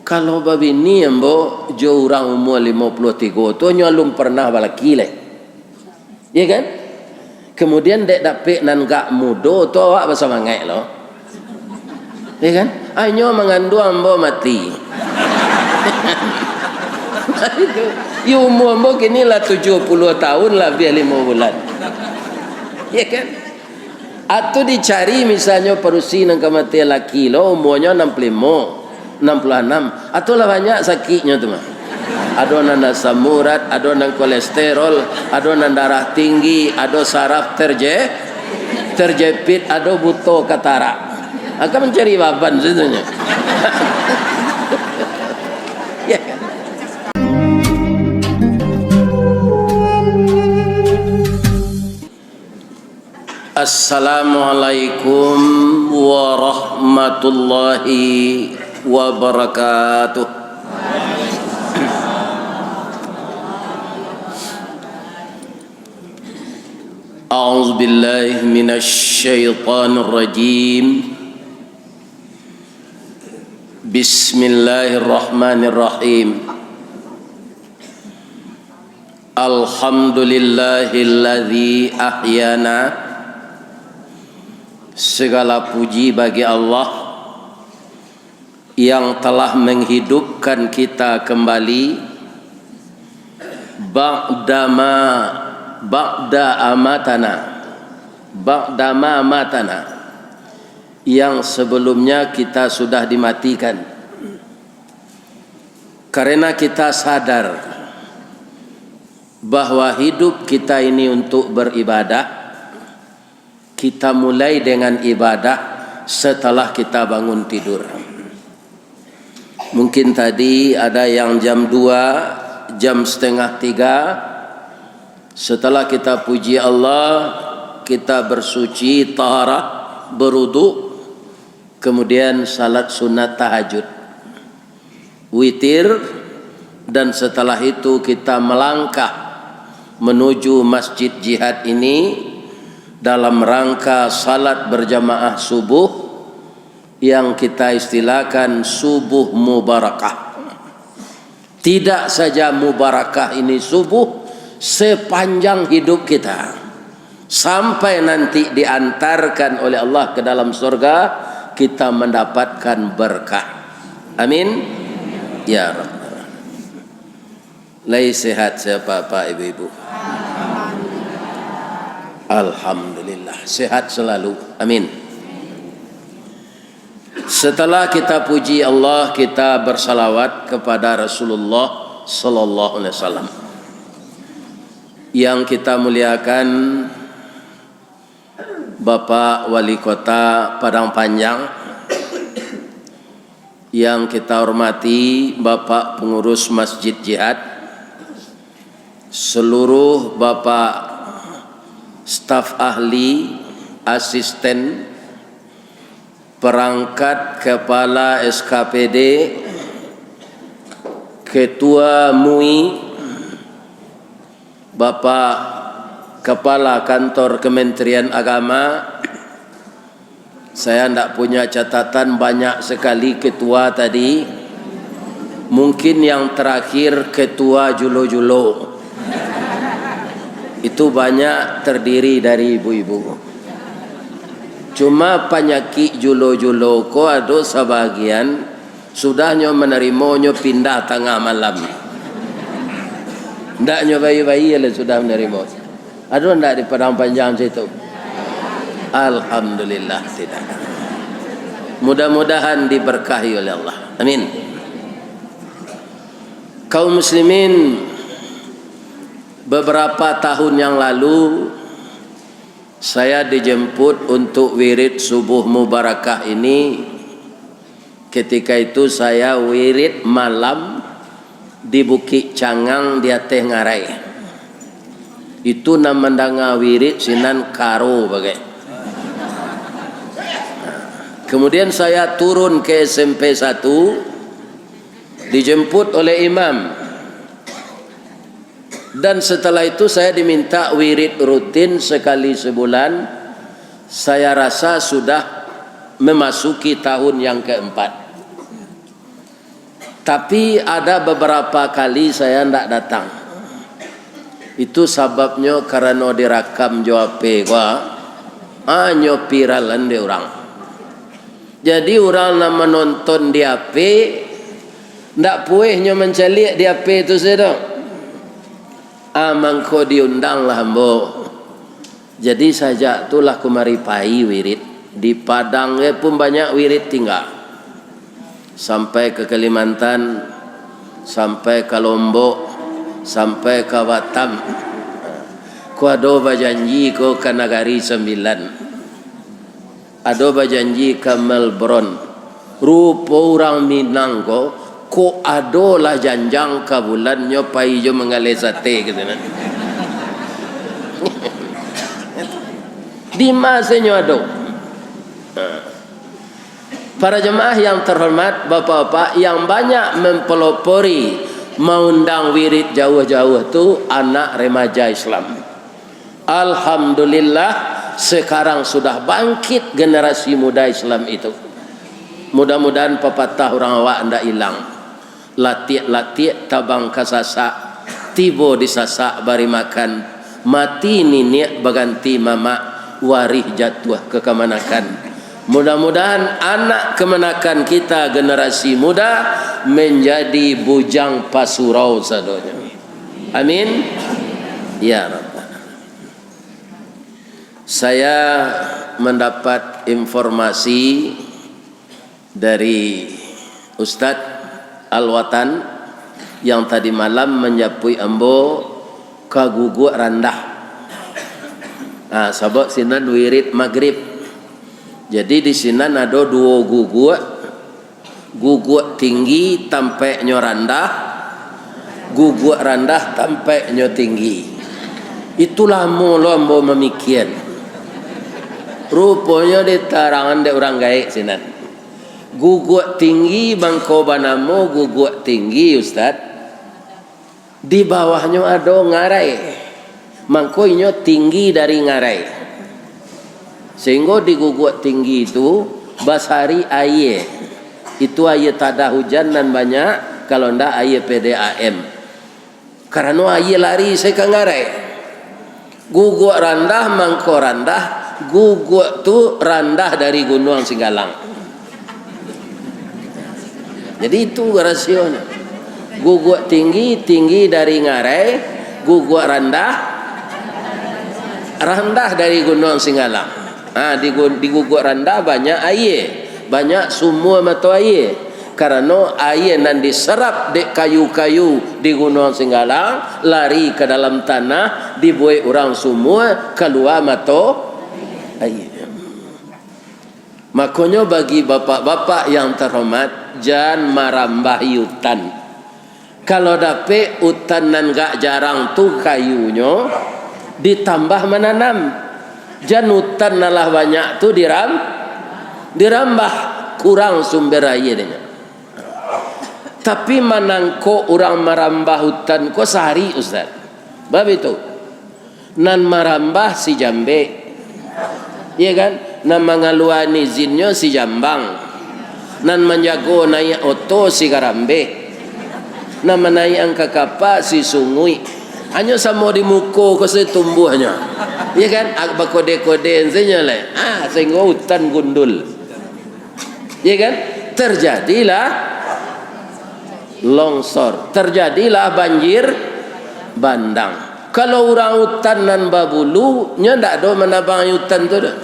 Kalau babini ambo jo orang umur 53 tu nyalum pernah balaki le. Ya kan? Kemudian dek dapik nan gak mudo tu awak bahasa mangai lo. Ya kan? Anyo mangandu ambo mati. Itu. Ya umur ambo kini lah 70 tahun lebih 5 bulan. Ya kan? Atau dicari misalnya perusi nang kematian laki lo umurnya 65. 66 atau lah banyak sakitnya tu mah. Ada nan asam urat, ada nan kolesterol, ada nan darah tinggi, ada saraf terjepit, ada buto katarak. Akan mencari baban sebenarnya. Ya. Assalamualaikum warahmatullahi wabarakatuh. A'udzu billahi minasy syaithanir rajim. Bismillahirrahmanirrahim. Alhamdulillahilladzi ahyana. Segala puji bagi Allah yang telah menghidupkan kita kembali ba'da amatana yang sebelumnya kita sudah dimatikan, karena kita sadar bahwa hidup kita ini untuk beribadah. Kita mulai dengan ibadah setelah kita bangun tidur. Mungkin tadi ada yang jam 2, jam setengah 3. Setelah kita puji Allah, kita bersuci, taharah, berwudu, kemudian salat sunat tahajud, witir, dan setelah itu kita melangkah menuju masjid jihad ini dalam rangka salat berjamaah subuh yang kita istilahkan subuh mubarakah. Tidak saja mubarakah ini subuh, sepanjang hidup kita sampai nanti diantarkan oleh Allah ke dalam surga, kita mendapatkan berkah. Amin ya rabbal. Lai sehat siapa Pak Ibu-ibu? Alhamdulillah sehat selalu. Amin. Setelah kita puji Allah, kita bersalawat kepada Rasulullah sallallahu alaihi wasallam. Yang kita muliakan Bapak Wali Kota Padang Panjang, yang kita hormati Bapak Pengurus Masjid Jihad, seluruh Bapak staf ahli, asisten, perangkat kepala SKPD, ketua MUI, Bapak Kepala Kantor Kementerian Agama. Saya tidak punya catatan, banyak sekali ketua tadi. Mungkin yang terakhir ketua Julo-Julo. Itu banyak terdiri dari ibu-ibu. Cuma penyakit julo-julo ko ada sebagian sudahnya menerimanya pindah tengah malam. Ndaknya bayi-bayi lah sudah menerima. Ada ndak di Padang Panjang situ? Alhamdulillah tidak. Mudah-mudahan diberkahi oleh Allah. Amin. Kaum muslimin, beberapa tahun yang lalu saya dijemput untuk wirid subuh mubarakah ini. Ketika itu saya wirid malam di Bukit Cangang di Ateh Ngarai. Itu namandanga wirid sinan karo bagai. Kemudian saya turun ke SMP 1, dijemput oleh imam. Dan setelah itu saya diminta wirid rutin sekali sebulan. Saya rasa sudah memasuki tahun yang keempat. Tapi ada beberapa kali saya tidak datang. Itu sebabnya karena direkam jawabe gua hanya viralan de orang. Jadi orang nak menonton di HP ndak puehnya mencalik di HP itu saja. Mangko diundang lah ambo. Jadi saja itulah kemari pai wirid. Di Padang pun banyak wirid tinggal. Sampai ke Kalimantan, sampai ke Lombok, sampai ke Batam. Ku ado berjanji ko ke Negari Sembilan. Ado berjanji ke Melbourne. Rupa orang Minang ko ado lah janjang ke bulannya pai jo mengalih sate gitu kan. Di masanya ado. Para jemaah yang terhormat, bapak-bapak yang banyak mempelopori mengundang wirid jauh-jauh tu anak remaja Islam. Alhamdulillah sekarang sudah bangkit generasi muda Islam itu. Mudah-mudahan pepatah orang awak ndak hilang. Latik-latik tabang kasasak, tibo disasak bari makan, mati niniak baganti mamak, warih jatuh ke kemanakan. Mudah-mudahan anak kemenakan kita generasi muda menjadi bujang pasurau sadonya. Amin. Ya Rabbana. Saya mendapat informasi dari Ustadz Al-Watan yang tadi malam menyapui ambo kaguguk randah. Sabak sinan wirid maghrib. Jadi di sini ada dua guguk tinggi tampaknya rendah, guguk rendah tampaknya tinggi. Itulah mula memikir. Rupanya di tarangan de orang gaik sini. Guguk tinggi bangko banamo guguk tinggi Ustaz. Di bawahnya ada ngarai. Mangkoinyo tinggi dari ngarai. Sehingga di guguk tinggi itu basari air. Itu air tada hujan dan banyak. Kalau ndak air PDAM. Karena air lari saya ke ngarai. Guguk rendah mangko rendah. Guguk tu rendah dari Gunung Singgalang. Jadi itu rasionya. Guguk tinggi dari ngarai. Guguk rendah dari Gunung Singgalang. Di guguk rendah banyak air, banyak semua mata air. Karena air nan diserap di kayu-kayu di Gunung Singgalang lari ke dalam tanah, dibuat orang semua keluar mata air. Makanya bagi bapak-bapak yang terhormat, jangan marambah hutan. Kalau dapat hutan nan gak jarang tu kayunya ditambah menanam. Janutan nalah banyak tu dirambah kurang sumber airnya. Tapi manangko orang marambah hutan ko sehari Ustaz. Bab itu nan marambah si Jambe. Iya kan? Nan mengaluan izinnya si Jambang. Nan menjago naik oto si Karambe. Nan menaik angka kapal si Sungui. Hanya sama di muka ke setumbuhnya. Ya kan? Agak kode-kode enzenya lah. Sehingga hutan gundul. Ya kan? Terjadilah longsor. Terjadilah banjir bandang. Kalau orang hutan nan babulu, nya ndak ada menabang hutan tu dah.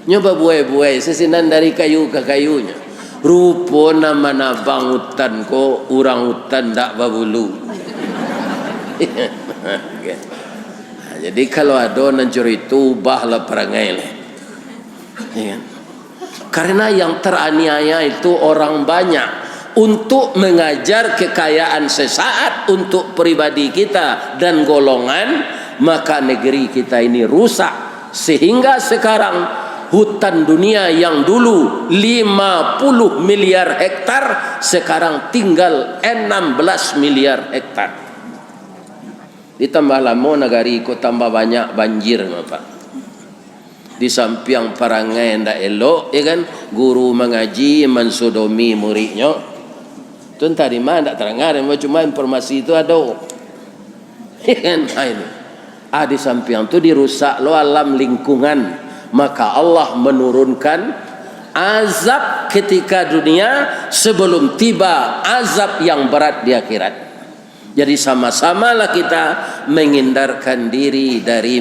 Nya babuai-buai sesinan dari kayu ke kayunya. Rupa nama nabang hutan ko orang hutan ndak babulu. Jadi kalau ada nancur itu ubahlah perangai lah. Ya. Karena yang teraniaya itu orang banyak untuk mengajar kekayaan sesaat untuk pribadi kita dan golongan, maka negeri kita ini rusak sehingga sekarang hutan dunia yang dulu 50 miliar hektar sekarang tinggal 16 miliar hektar. Ditambah lama negari ikut tambah banyak banjir Pak. Di samping perangai ndak elok, ya kan? Guru mengaji mensodomi muridnya. Itu entah di mana, tak terangkan. Cuma informasi itu ada. Kan? Ini. Di samping itu dirusak lo alam lingkungan. Maka Allah menurunkan azab ketika dunia sebelum tiba azab yang berat di akhirat. Jadi sama-samalah kita menghindarkan diri dari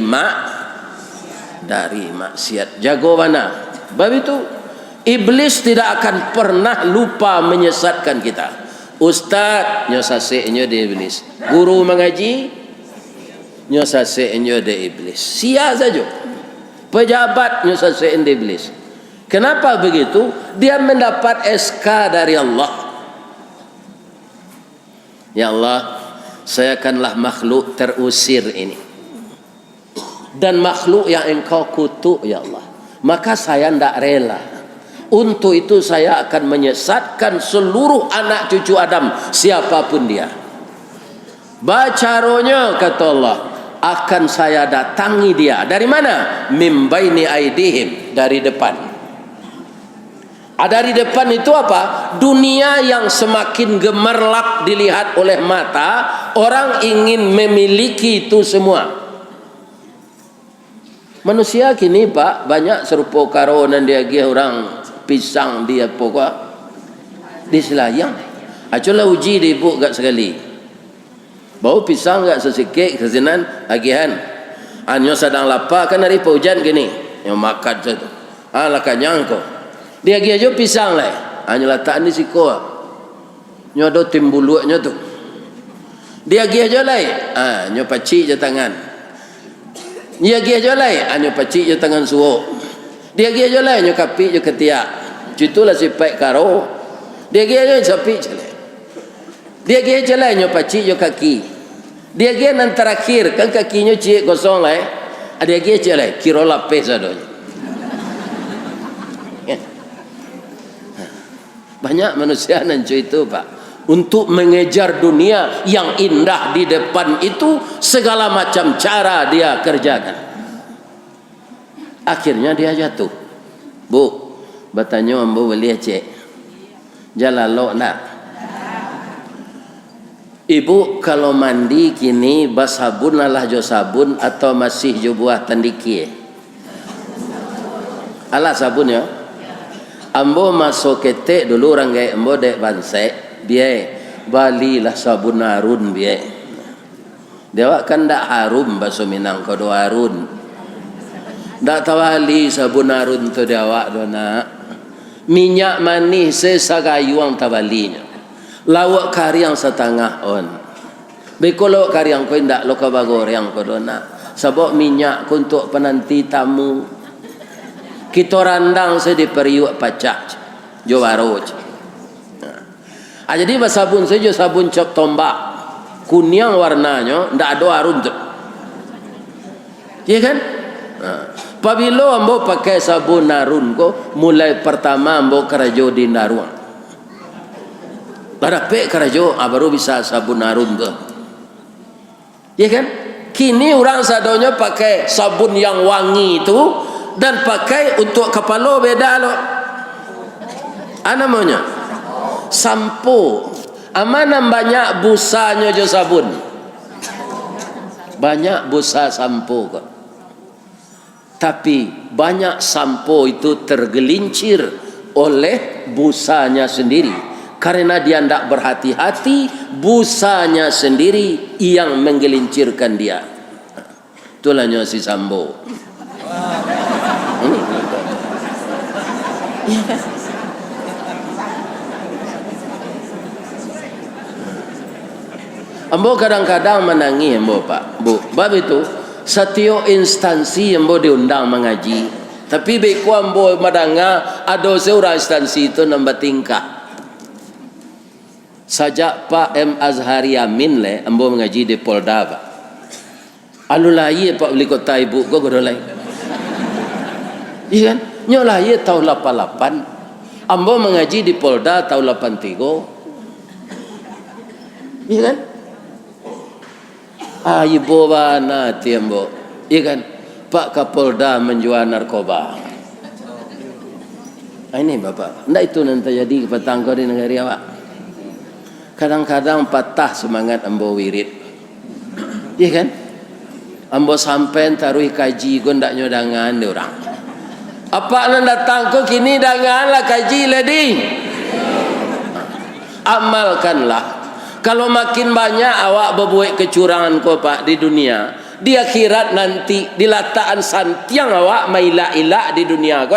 maksiat. Jago mana? Sebab itu iblis tidak akan pernah lupa menyesatkan kita. Ustaz nyo saseknyo de iblis, guru mengaji nyo saseknyo de iblis, sia saja. Pejabat nyo saseknyo de iblis. Kenapa begitu? Dia mendapat SK dari Allah. Ya Allah, saya akanlah makhluk terusir ini, dan makhluk yang engkau kutuk ya Allah, maka saya tidak rela. Untuk itu saya akan menyesatkan seluruh anak cucu Adam, siapapun dia. Bacaronya kata Allah, akan saya datangi dia. Dari mana? Mim baini aidihim, dari depan. Dari depan itu apa? Dunia yang semakin gemerlap dilihat oleh mata, orang ingin memiliki itu semua. Manusia kini Pak banyak serupa karonan dia orang pisang dia pokok di selayang. Acolah uji dia ibu gak sekali. Bau pisang gak sesikit kesenan agihan. Anyo sedang lapar kan hari hujan gini. Yang makan satu. Lah kanyang kau. Dia gi aja pisang lah. Anyo letak ni siko. Nyo do timbulunya tu. Dia gi aja lah. Nyo pacik je tangan. Dia gi aja lah. Nyo pacik je tangan suo. Dia gi aja lah. Nyo kapik je ketiak. Itulah sifat karo. Dia gi aja sapik je lah. Dia gi aja lah. Nyo pacik je kaki. Dia gi nan terakhir kan kakinya cik kosong lah. Dia gi aja lah. Kira lapis adonya. Banyak manusia nancu itu Pak, untuk mengejar dunia yang indah di depan itu segala macam cara dia kerjakan. Akhirnya dia jatuh. Bu, bertanya ambo beli cek jalalo nak. Ibu kalau mandi kini basabun alah jo sabun atau masih jo buah tandiki? Alah sabun ya. Ambo masuk ketek dulu orang gaya ambo dek bansek biaya bali lah sabun harun biaya. Dewa kan tak harum bahasa Minang kodo harun. Tak tawali sabun harun tu dewa dona. Minyak manis sesagayuang tabalinya. Lawak kariang setengah on. Bekolo kariang ko indak lo kabagor yang kodona. Sabok minyak untuk penanti tamu. Kita randang saya di periuk pacak jawaro. Jadi sabun saja sabun cop tombak kuning warnanya ndak ada harum tu. Iya kan? Pabilo ambo pakai sabun narun ko mulai pertama ambo kerajo di naruang. Barape kerajo baru bisa sabun narun tu. Iya kan? Kini orang sadonya pakai sabun yang wangi itu dan pakai untuk kepala beda lo. Apa namanya? Sampo. Amanam banyak busanya jo sabun. Banyak busa sampo kok. Tapi banyak sampo itu tergelincir oleh busanya sendiri. Karena dia tidak berhati-hati, busanya sendiri yang menggelincirkan dia. Itulah si sampo. Iya kan? Ambo kadang-kadang menangi ambo Pak, Bu. Bab itu setiap instansi ambo diundang mengaji. Tapi beku ambo madanga ada seorang instansi itu nambah tingkah. Sajak Pak M Azhari Amin le ambo mengaji di Polda Pak. Anu lain Pak Wali Kota Ibu kok godo lain. Iya kan? Nyolah ye tahun 88. Ambo mengaji di Polda tahun 83. Iya kan? Ibu bana ti ambo. Iya kan? Pak Kapolda menjual narkoba. Ini Bapak. Ndak itu nanti jadi petangkau di negara Pak. Kadang-kadang patah semangat ambo wirid. Iya kan? Ambo sampai taruh kaji gue ndak nyodangan dia orang. Apa anda datang ko kini dangan lah kaji ladi. Amalkanlah. Kalau makin banyak awak berbuat kecurangan ko pak di dunia, di akhirat nanti dilataan santiang awak maila-ila di dunia ko.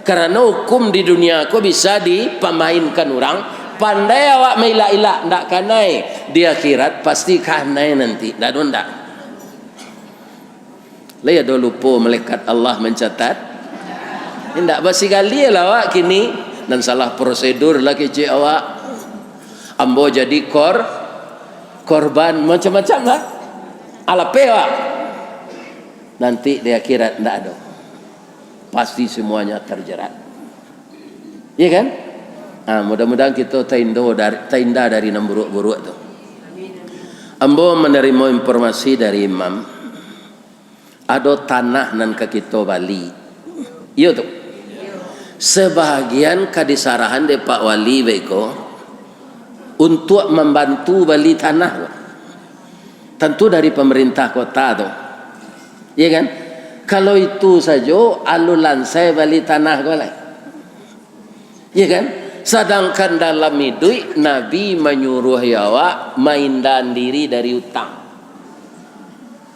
Karena hukum di dunia ko bisa dipamainkan orang. Pandai awak maila-ila ndak kanai di akhirat pasti kanai nanti. Ndak ndak. Lihat dulu po malaikat Allah mencatat. Tidak basi kali lah awak kini dan salah prosedur lah kecik awak. Ambo jadi korban macam-macam lah. Alape awak. Nanti di akhirat tidak ada. Pasti semuanya terjerat. Iya kan? Mudah-mudahan kita terindah dari enam buruk-buruk tu. Ambo menerima informasi dari imam. Ada tanah nan ke kita Bali. Iya tu. Sebahagian kadisarahan de Pak Wali beko untuk membantu beli tanah. Tentu dari pemerintah kota tu. Iya kan? Kalau itu saja alulan saya beli tanah boleh. Iya kan? Sedangkan dalam hidup Nabi menyuruh awak maindan diri dari utang.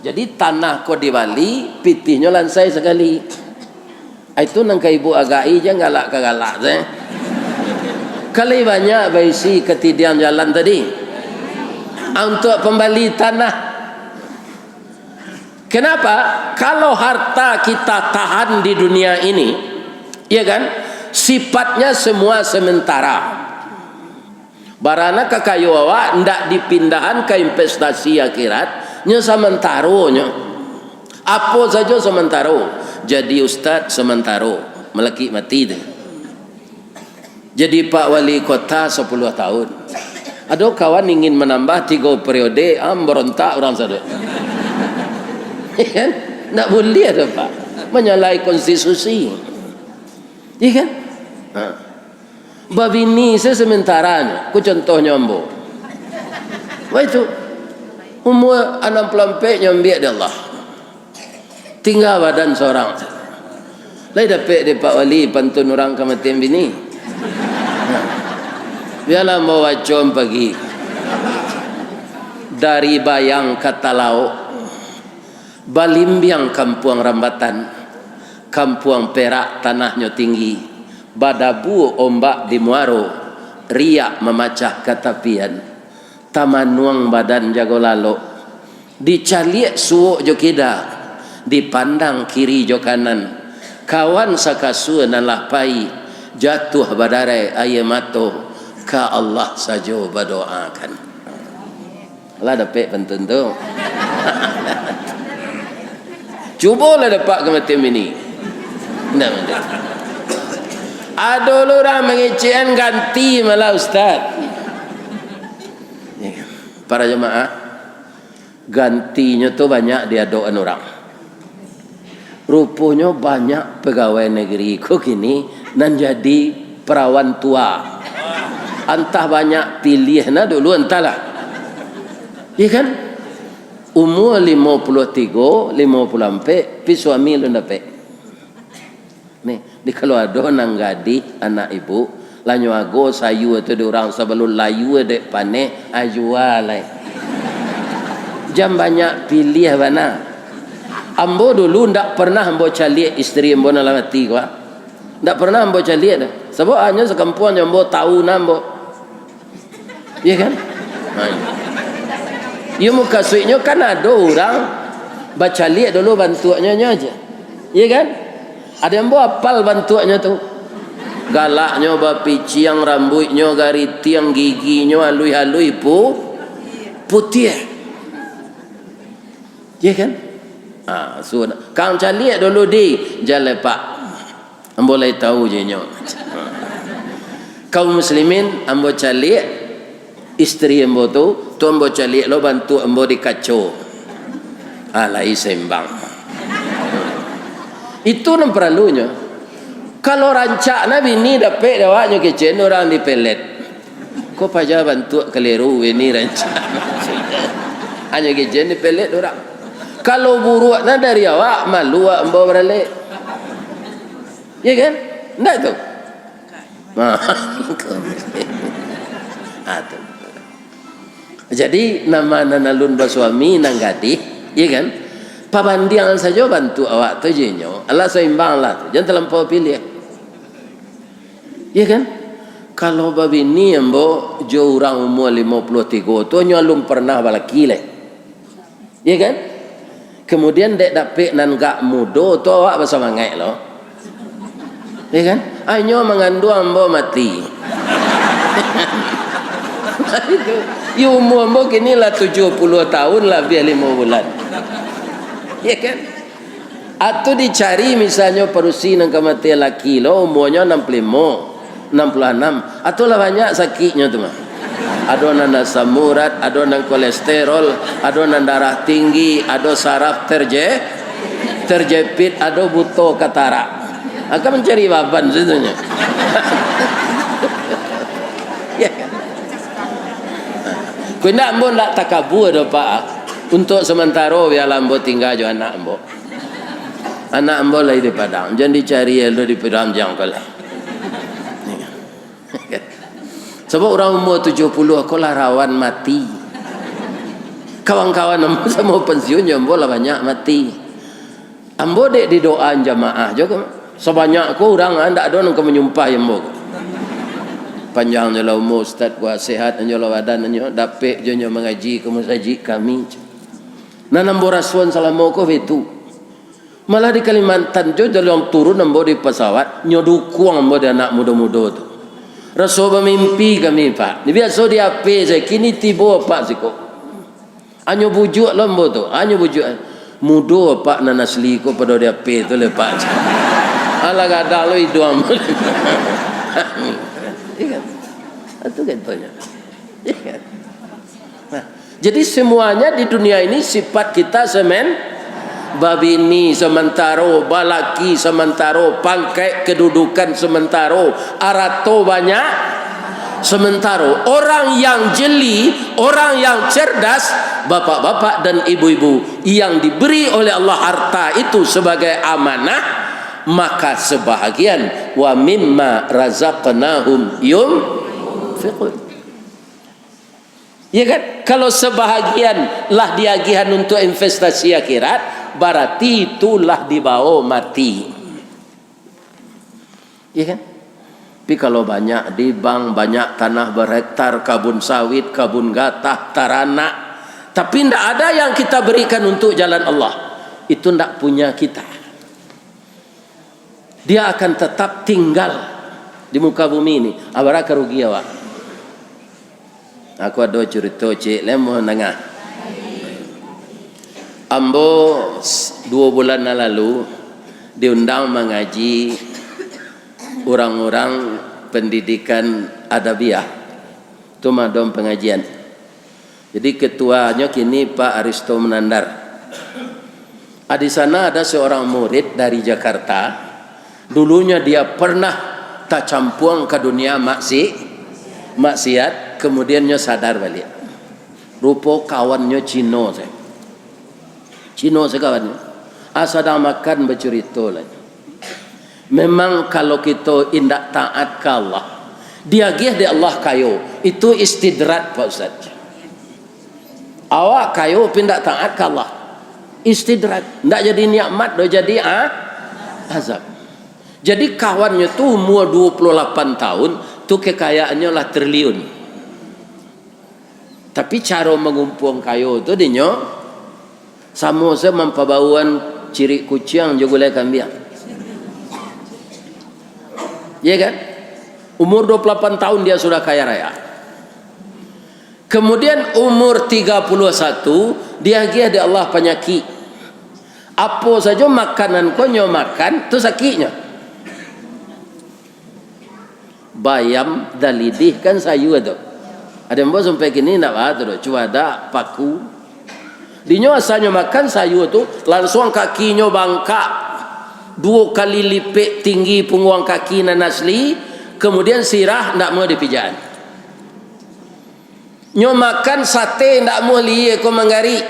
Jadi tanah kau di Bali pitihnya lansai sekali. Itu nang ke ibu agai je galak ke galak je. Kali banyak baisi ketidian jalan tadi. Untuk pembeli tanah. Kenapa? Kalau harta kita tahan di dunia ini, ya kan? Sifatnya semua sementara. Barana kakayu awak ndak dipindahan ke investasi akhirat, nya sementaranya. Apa saja sementara. Jadi ustaz sementara, melaki mati deh. Jadi Pak Wali Kota 10 tahun. Ada kawan ingin menambah 3 periode, berontak orang sadar. Kan? Nak boleh ada Pak. Menyalahi konstitusi. Iya kan? Babi ni saya sementaranya. Ku contohnya ambo. Wah itu umur 64 nyambiak dia Allah. Tinggal badan seorang. Lai dapat dia Pak Wali pantun orang kematian bini. Biarlah bawa com pagi. Dari bayang kata lauk. Balimbiang kampuang Rambatan. Kampuang Perak tanahnya tinggi. Badabu ombak di Muaro. Riak memacah katapian. Taman nuang badan jago lalo. Dicaliak suuk jokida. Dipandang kiri jo kanan. Kawan sakasua nalah pai. Jatuh badarai ayamato. Ka Allah saja berdoakan. Allah dapat pantun tu. Cubalah dapat kematian ini. Tidak ada. Ada orang mengecehan ganti malah ustaz. Para jemaah, gantinya tu banyak dia doan orang. Rupanya banyak pegawai negeri kok gini dan jadi perawan tua. Entah banyak pilihnya dulu entahlah. Iya kan? Umur 53, 54, pi suami lu dapat. Nih, di kalau ada nang gadi anak ibu, lanyo ago sayu itu di orang sebelum layu dek pane ajualai. Jam banyak pilih mana. Ambo dulu ndak pernah ambo caliak isteri ambo na mati gua. Ndak pernah ambo caliak dah. Sebab hanya sekampuan ambo tahu nambo. Iya kan? Ya muka suiknya kan ada orang baca lihat dulu bantuannya aja. Iya kan? Ada yang bawa apal bantuannya tu. Galaknya bapiciang rambutnya garitiang giginya halui-halui putih. Iya kan? Sudah. Kang caliak dulu di jalan Pak. Ambo lai tahu je nyo. Kaum muslimin ambo caliak isteri ambo tu ambo caliak lo bantu ambo di kacau. Alai sembang. Itu nam perlunya. Kalau rancak nabi ni dapat dawaknya kecen orang di pelet. Kau paja bantu keliru ini rencana. Hanya gijen ni pelet orang. Kalau buruk na dari awak malu awak bawa balik. Ya kan? Enggak tu. Tu. Jadi nama nanalun basuami nang gadih, ya kan? Pabandian saja bantu awak tu jenyo. Allah seimbang lah tu. Jangan terlampau pilih. Ya kan? Kalau babi ni ambo jo orang umur 53 tu nyalum pernah balaki le. Ya kan? Kemudian dek dapik nan gak mudo tu awak bahasa mangai lo. Ya kan? Anyo mengandung ambo mati. Itu. Ya umur ambo kini lah 70 tahun lah biar 5 bulan. Ya kan? Atau dicari misalnya perusi nang kematian laki lo umurnya 65, 66. Atau lah banyak sakitnya tu mah. Ada nang asam urat, ada nang kolesterol, ada nang darah tinggi, ada saraf terjepit, ada buto katarak. Akan mencari baban sebenarnya. Ya kan? Kau nak ambo nak takabur dah pak. Untuk sementara biar ambo tinggal jo anak ambo. Anak ambo lagi di Padang. Jangan dicari elo di Padang jang kau lah. Sebab orang umur 70 aku lah rawan mati. Kawan-kawan ambo sama pensiun ambo lah banyak mati. Ambo dek di doa jamaah juga. Sebanyak aku orang anda ada nang menyumpah ambo. Panjang jala umur ustaz kuat sehat jala badan nyo dapik jo mengaji ke masjid kami. Nanambo rasuan salamo ko itu. Malah di Kalimantan jo dalam turun ambo di pesawat nyodukung ambo di anak muda-muda tu. Rasul bermimpi kami pak. Ni biasa dia apa saya kini tiba pak siko. Anyo bujuk lambo tu. Anyo bujuk muda pak nan asli ko pada dia apa tu le pak. Ala gada lo idam. Ikan. Itu katanya. Ikan. Nah, jadi semuanya di dunia ini sifat kita semen babini sementara, balaki sementara, pangkai kedudukan sementara, arato banyak sementara. Orang yang jeli, orang yang cerdas, bapak-bapak dan ibu-ibu yang diberi oleh Allah harta itu sebagai amanah, maka sebahagian wa mimma razaqnahum yunfiqun. Ya kan? Kalau sebahagian lah diagihan untuk investasi akhirat, berarti itulah dibawa mati. Ya kan? Tapi kalau banyak di bank, banyak tanah berhektar, kabun sawit, kabun gatah, taranak, tapi tidak ada yang kita berikan untuk jalan Allah, itu tidak punya kita. Dia akan tetap tinggal di muka bumi ini. Abara kerugi awak. Aku ada cerita cik lemah nengah. Ambo 2 bulan lalu diundang mengaji orang-orang pendidikan adabiah. Itu madom pengajian. Jadi ketuanya kini Pak Aristo Menandar. Di sana ada seorang murid dari Jakarta. Dulunya dia pernah tak campuang ke dunia maksiat, kemudiannya sadar balik. Rupa kawannya Cino saya. Cino sekawannya. Sedang makan bercerita lagi. Memang kalau kita indak taat ke Allah, dia gih di Allah kayo, itu istidrat Pak Ustaz. Awak kayo pindak taat ke Allah, istidrat. Ndak jadi nikmat, dah jadi azab. Jadi kawannya tu umur 28 tahun, tu kekayaannya lah triliun. Tapi cara mengumpul kayu tu dinyo sama saya mempabauan ciri kucing juga boleh kambing. Ya kan? Umur 28 tahun dia sudah kaya raya. Kemudian umur 31 dia gih di Allah penyakit. Apa saja makanan konyo makan tu sakitnya. Bayam dalidih kan sayu tu. Ada yang buat sampai kini nak ada tu. Cuada paku. Dinyo asalnya makan sayu tu langsung kakinya bangkak 2 kali lipat tinggi punggung kaki nan asli. Kemudian sirah tak mau dipijaan. Nyo makan sate ndak mau liye ko manggari.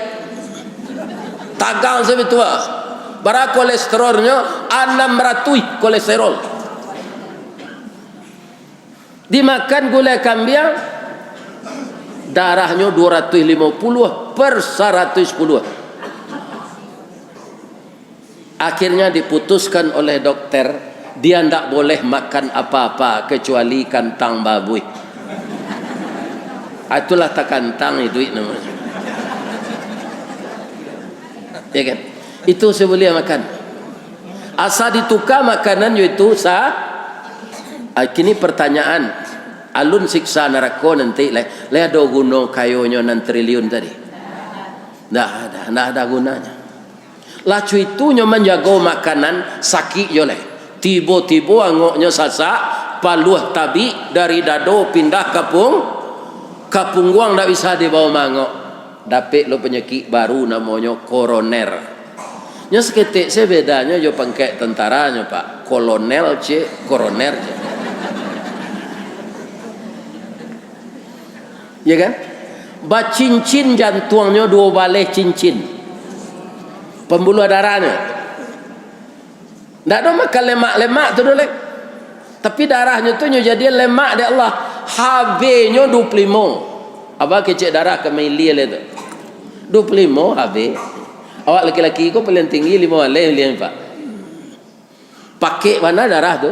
Tagang sebetua. Bara kolesterolnya 600 kolesterol. Dimakan gulai kambing darahnya 250 per 110. Akhirnya diputuskan oleh dokter dia tidak boleh makan apa-apa kecuali kantang babuy. Itulah tak kantang itu namanya. Ya kan? Itu saya boleh makan. Asal ditukar makanan itu sah. Kini pertanyaan, alun siksa neraka nanti le ada guna kayonya 6 triliun tadi. Tidak ada gunanya. Lacu itu nyo menjaga makanan sakit yo le. Tiba-tiba angoknya sasak, paluh tabi dari dado pindah ke punggung tak bisa dibawa mangok. Dapat lo penyakit baru namanya koroner. Nya seketik saya bedanya yo pangkek tentaranya Pak. Kolonel c, koroner c. Ya kan? Ba cincin jantungnya 2 balai cincin. Pembuluh darahnya. Tak ada makan lemak-lemak tu dulu. Tapi darahnya tu jadi lemak dia Allah. HB-nya 25. Apa kecek darah ke miliar itu? 25 HB. Awak laki-laki kau paling tinggi 5 miliar Pak. Pakai mana darah tu?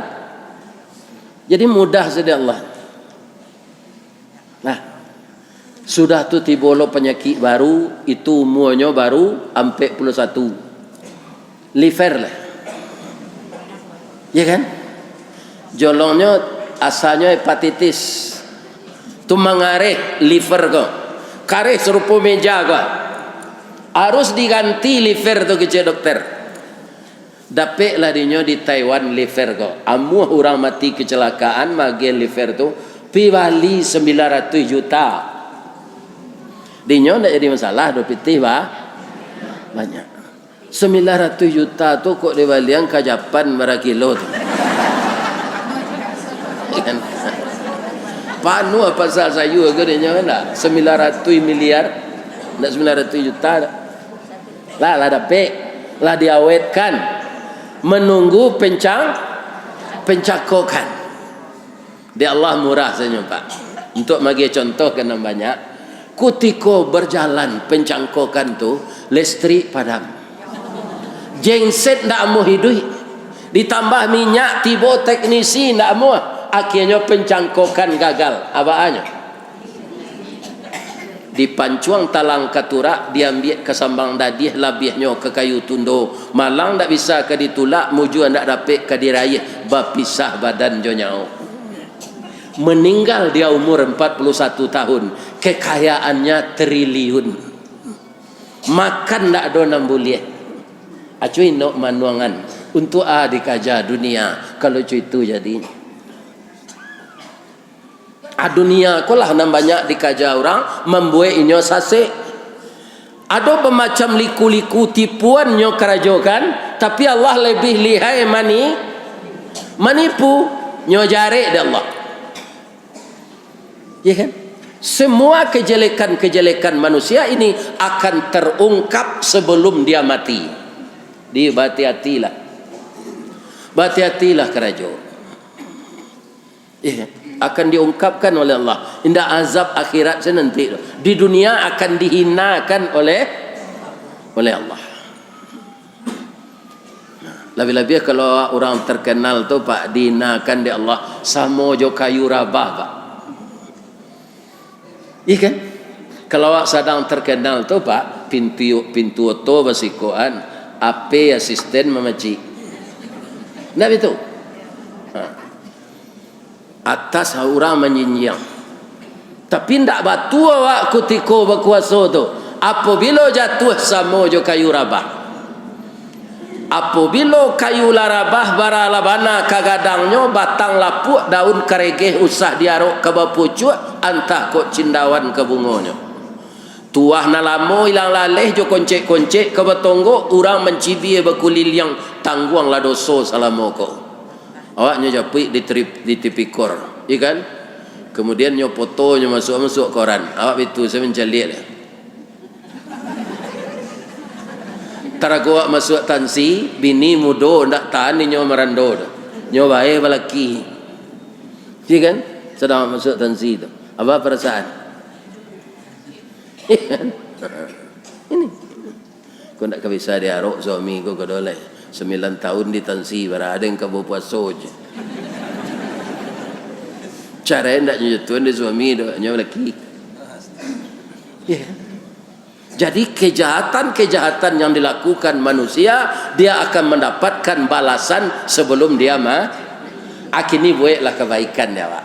Jadi mudah saja Allah. Nah, sudah tu tiba lo penyakit baru, itu umurnya baru 41. Liver lah. Ya kan? Jolongnya asalnya hepatitis. Tu mengareh liver kau. Kareh serupa meja kau. Harus diganti liver tu ke dokter. Dapatlah dinyo di Taiwan liver kau. Amuh orang mati kecelakaan bagian liver tu pi bali 900 juta. Dinyo tak jadi masalah, do pitih banyak. 900 juta tu kok dibaliang ke Japan berapa kilo tu. Kan? Panu apa pasal sayu ke dinyo kan? 900 miliar, nak 900 juta. Lah dapat, lah diawetkan, menunggu pencakokan. Di Allah murah saja Pak. Untuk bagi contoh kena banyak. Kutiko berjalan pencangkokan tu listrik padam. Jengset ndak mau hidup. Ditambah minyak tiba teknisi ndak mau. Akhirnya pencangkokan gagal. Abaannya? Dipancuang talang katurak diambil ke sambang dadih labihnya ke kayu tundo. Malang ndak bisa ke ditulak muju ndak dapat ke diraya bapisah badan jo nyau. Meninggal dia umur 41 tahun. Kekayaannya triliun. Makan tak ada 6 bulan. Acuy nak manuangan. Untuk dikaja dunia. Kalau cuy itu jadi. Dunia kolah nam banyak dikaja orang. Membuat inyo sasik. Ada bermacam liku-liku tipuan nyo kerajokan. Tapi Allah lebih lihai manipu. Nyo jari dia Allah. Ya kan? Semua kejelekan-kejelekan manusia ini akan terungkap sebelum dia mati. Hati-hatilah. Hati-hatilah kerajo. Ya, akan diungkapkan oleh Allah. Indah azab akhirat nanti. Di dunia akan dihinakan oleh Allah. Lebih-lebih kalau orang terkenal tu Pak dihinakan di Allah sama jo kayu rabah Pak. Iya kan? Kalau awak sedang terkenal tu Pak, pintu to basikoan, ape asisten memaci. Nak betul? Atas orang menyinyang. Tapi ndak batu awak kutiko berkuasa tu. Apabila jatuh sama jo kayu rabah. Apabila kayu larabah bara labana kagadangnya batang lapuk daun karegeh usah diarok ke bapucuk antah kok cindawan ke bungonya. Tuah na lamo ilang laleh jo koncek-koncek ke betonggo urang mencibi bekulil yang tangguang la doso salamoko. Awaknya japik di tipikor, iya kan? Kemudian nyo fotonya masuk koran. Awak itu saya mencari dia. Taragoak masuk tansi, bini mudo ndak tahan ni nyo merando. Nyo bae balaki. Iya kan? Sedang masuk tansi itu. Apa perasaan? Ini. Kau ndak bisa diarok suami kau kedoleh 9 tahun di tansi bara ada yang kau puasa je. Cara ndak nyetuan di suami do nyo laki. Ya. Jadi kejahatan yang dilakukan manusia dia akan mendapatkan balasan sebelum dia akini buatlah kebaikan dia Pak.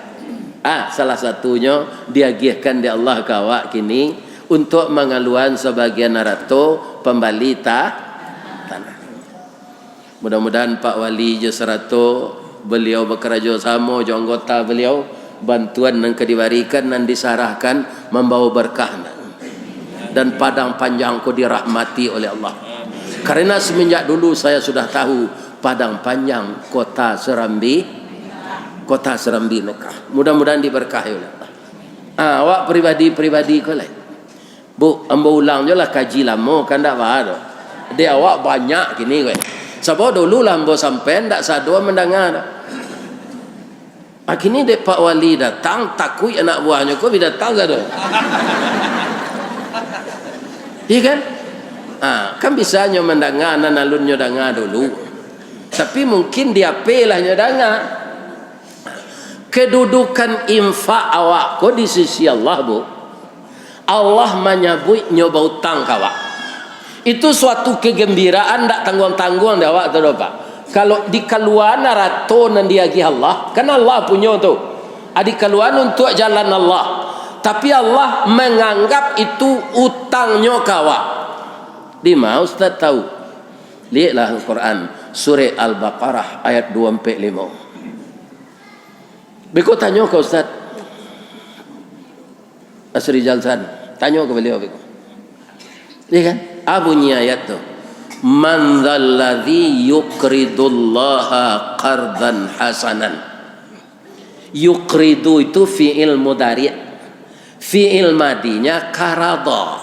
Salah satunya dia giahkan di Allah kawak kini untuk mengaluan sebagian narato pembali tanah. Mudah-mudahan Pak Wali Jasrato beliau bekerja sama jo anggota beliau bantuan yang diberikan dan disarahkan membawa berkah dan padang panjang ko dirahmati oleh Allah. Karena semenjak dulu saya sudah tahu padang panjang kota Serambi Mekah. Mudah-mudahan diberkahi oleh Allah. Awak pribadi ko lain. Bu, ambo ulang je lah kaji lama kan tak ada. Dia awak banyak gini kan. Sebab dulu lah ambo sampai ndak sadua mendengar. Akhirnya dek Pak Wali datang takui anak buahnya kau datang ke tu. Iya kan? Kan bisa nyo mendengar nanalun nyo dengar dulu. Tapi mungkin dia pelah nyo dengar. Kedudukan infak awak kau di sisi Allah bu. Allah menyebut nyo bautang kawak. Itu suatu kegembiraan tak tanggung-tanggung dah awak tu Pak. Kalau di kaluan rato nan diagi Allah, kan Allah punya tu. Di kaluan untuk jalan Allah. Tapi Allah menganggap itu utangnya kawak. Di mana Ustaz tahu? Lihatlah Al-Quran surah Al-Baqarah ayat 245. Beko tanya ke Ustaz Asri Jalsan, tanya ke beliau beko. Iya kan? Bunyi ayat tu. Man dzalladzi yuqridullaha qardan hasanan. Yuqridu itu fi'il mudhari'. Fi'il madinya qarada.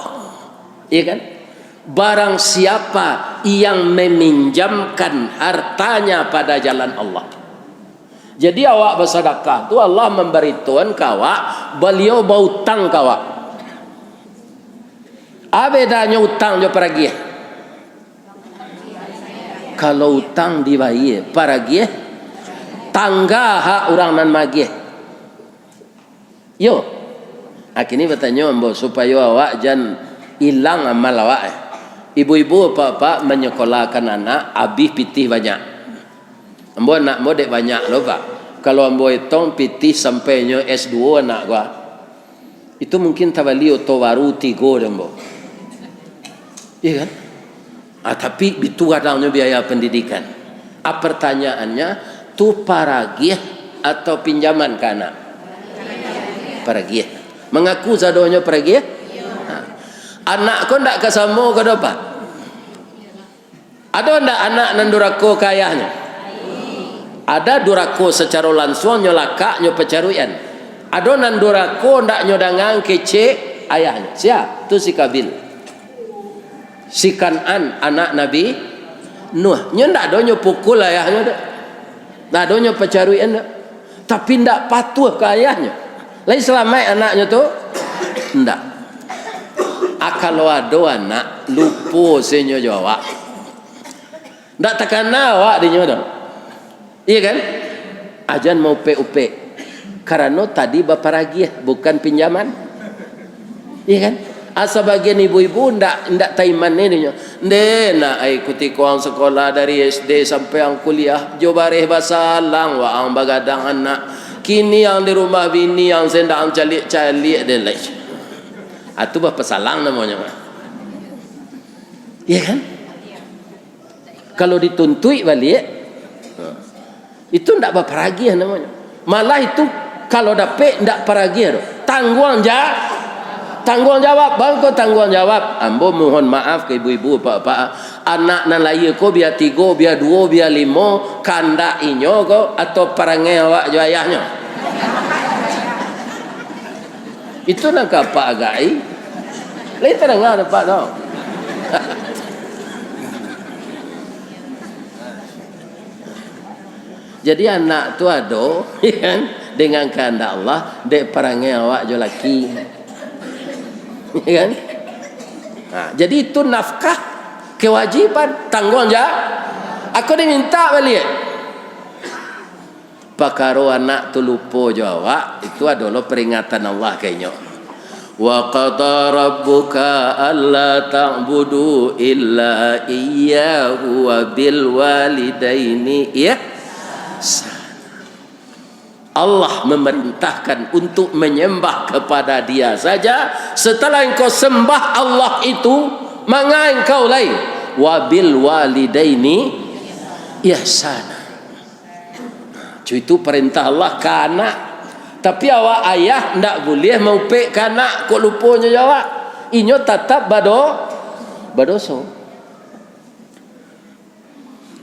Iya kan? Barang siapa yang meminjamkan hartanya pada jalan Allah. Jadi awak bersedekah tu Allah memberitahuan kawak beliau bautang kawak. Bedanya utang jo peragi. Kalau utang dibayar paragi tangga hak orang nan magih. Yo. Akhirnya bertanya ambo supaya awak jangan hilang amal awak. Ibu-ibu bapak menyekolahkan anak habis pitih banyak. Ambo anak mo dek banyak loh Pak. Kalau ambo hitung pitih sampainya S2 anak gua. Itu mungkin tabali atau baru 3 ambo. Iya kan? Tapi itu adanya biaya pendidikan. Pertanyaannya tu paragih atau pinjaman ke anak? Paragih. Mengaku zadonya paragih? Anak kau ndak kesamo ke dopa? Ada ndak anak nan durako kayahnya? Ada durako secara langsung nyolaka nyo pecaruyan. Ada nan durako ndak nyodangang kece ayahnya. Siapa? Tu si Kabil. Si Kan'an anak Nabi Nuh. Nyo ndak ada nyo pukul ayahnya dak. Ndak ada nyo pecaruyan dak. Tapi ndak patuh ke ayahnya. Lain selamat anaknya tu? Ndak. Kalau ada anak lupa senyo jawab. Ndak takana awak dinyo dak. Iya kan? Ajan mau PUP. Karena tadi bapak ragiah bukan pinjaman. Iya kan? Sebagian ibu-ibu ndak taiman ni dia. Nak ikuti kuang sekolah dari SD sampai ang kuliah. Jo bareh basalang wa ang bagadang anak. Kini yang di rumah bini yang sendang calik-calik dan lain. Itu bah pesalang namanya. Iya kan? Kalau dituntui balik itu ndak berperagiah namanya. Malah itu kalau dapat ndak peragiah. Tanggung jawab, bangko tanggung jawab. Ambo mohon maaf ke ibu-ibu, bapak, anak nan lahir ko biar 3, biar 2, biar 5, kanda inyo ko atau perangai awak jo ayahnya. Itu nak apa agai? Lain terdengar dapat tau. Jadi anak tu ada kan, dengan kehendak Allah dek perangai awak jo laki. Kan? Nah, jadi itu nafkah kewajiban tanggungjawab. Aku diminta balik. Pakaro anak tu lupa jawab itu adalah peringatan Allah kayaknya. Wa qada rabbuka alla ta'budu illa iyyahu wa bil walidaini Allah memerintahkan untuk menyembah kepada Dia saja. Setelah engkau sembah Allah itu, maka engkau lain wa bil walidaini ihsana. Itu perintah Allah ke anak. Tapi awak ayah ndak boleh maupek ke anak kok lupanya jawab. Inyo tetap berdosa.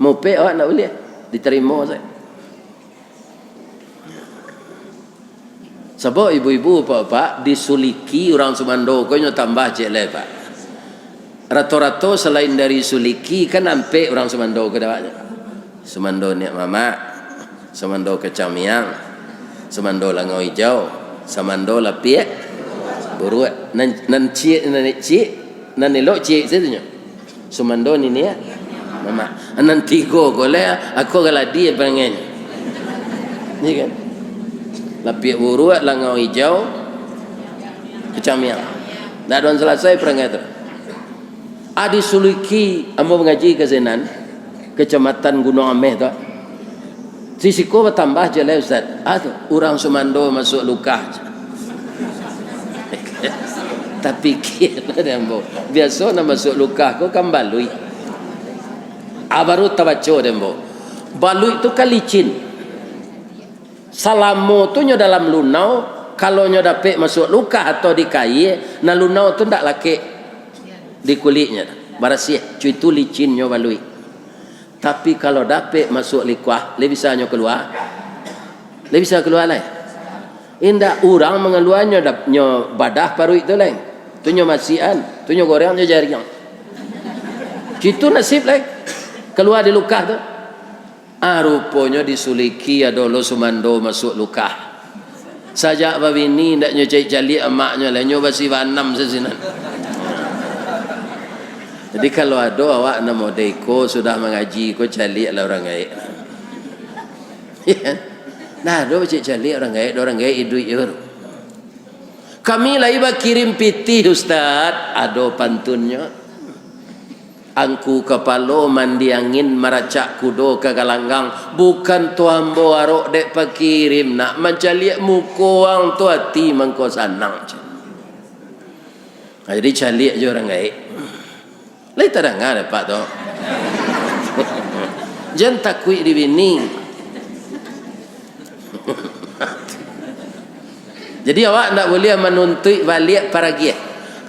Maupek awak ndak boleh diterima saya. Sebab ibu-ibu bapak disuliki orang Sumando kau nyo tambah je le pak. Rato-rato selain dari suliki kan ampe orang Sumando ke dawaknya. Sumando ni mama. Samando kacang miang, samando langau hijau, samando lapiak, buru nan cik nan elok cik setunya. Samando ni ya, mama. Nan tigo gole aku galadi pengen. Ni kan. Lapiak buru langau hijau, kacang miang. Dah don selesai perangai tu. Adi suliki ambo mengaji ke Zenan, Kecamatan Gunung Ameh tu. Sisiko bertambah je lah Ustaz. Orang Sumando masuk luka. Tapi kira dia ambo. Biasa nak masuk luka kau kan balui. Baru tabaco dia ambo. Balui itu kan licin. Salamo tu nyo dalam lunau. Kalau nyo dapat masuk luka atau di kai, na lunau tu ndak laki di kulitnya. Barasih. Cu itu licin nyo balui. Tapi kalau dapat masuk likuah, lebih bisa nyo keluar. Lebih bisa keluar lain. Indah orang mengeluarnya nyo badah paru itu lain. Tu nyo masian, tu nyo goreng nyo jaring. Itu nasib lain. Keluar di luka tu. Rupanya disuliki adolo Sumando masuk luka. Sajak babini ndak nyo cai jali emaknya lain nyo basi vanam sesinan. Jadi kalau ada awak nama deko sudah mengaji kau cari lah orang gaib. Nah, do cik cari orang gaib idui eur. Kami lah iba kirim piti Ustaz, ada pantunnya. Angku kepalo mandi angin maracak kudo ke galanggang, bukan tuan boarok dek pakirim nak mencari muko ang tu hati mengko sanang. Jadi cari aja orang gaib. Lai terdengar Pak tu. Jangan takut di bini. Jadi awak tidak boleh menuntut balik para dia.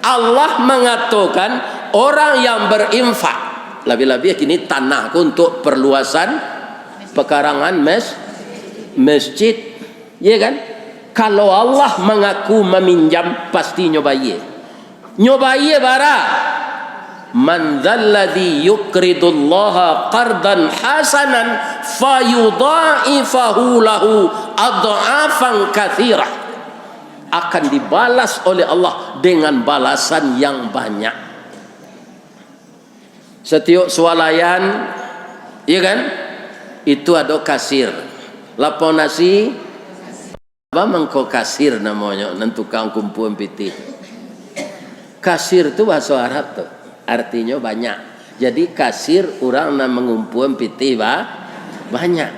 Allah mengatakan orang yang berinfak, lebih-lebih kini tanah untuk perluasan pekarangan masjid, ya kan? Kalau Allah mengaku meminjam pasti nyobaye. Nyobaye bara. Man dzalladzi yuqridullaha qardan hasanan fayudha'ifahu lahu adha'afan katsirah. Akan dibalas oleh Allah dengan balasan yang banyak. Setiap swalayan, ya kan? Itu ada kasir. Lapor nasi, apa mengko kasir namanya, nentukang kumpulan piti. Kasir itu bahasa Arab tuh. Artinya banyak. Jadi kasir orang nak mengumpulkan piti banyak.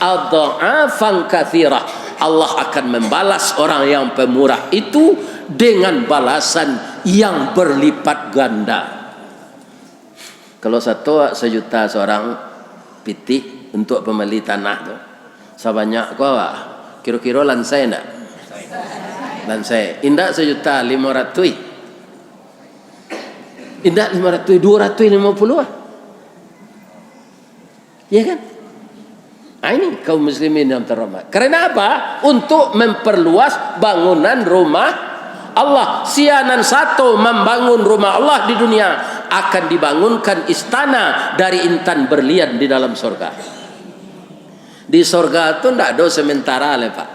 Adha'afan katsirah. Allah akan membalas orang yang pemurah itu dengan balasan yang berlipat ganda. Kalau satu sejuta seorang piti untuk pembeli tanah tu, sebanyak kau kira-kira lansai nak? Lansai. Indah 1.500.000. Indah 500, 250 lah. Ya kan? Ini kaum muslimin yang terhormat. Karena apa? Untuk memperluas bangunan rumah Allah sianan satu membangun rumah Allah di dunia, akan dibangunkan istana dari intan berlian di dalam surga. Di surga itu tidak ada sementara le Pak.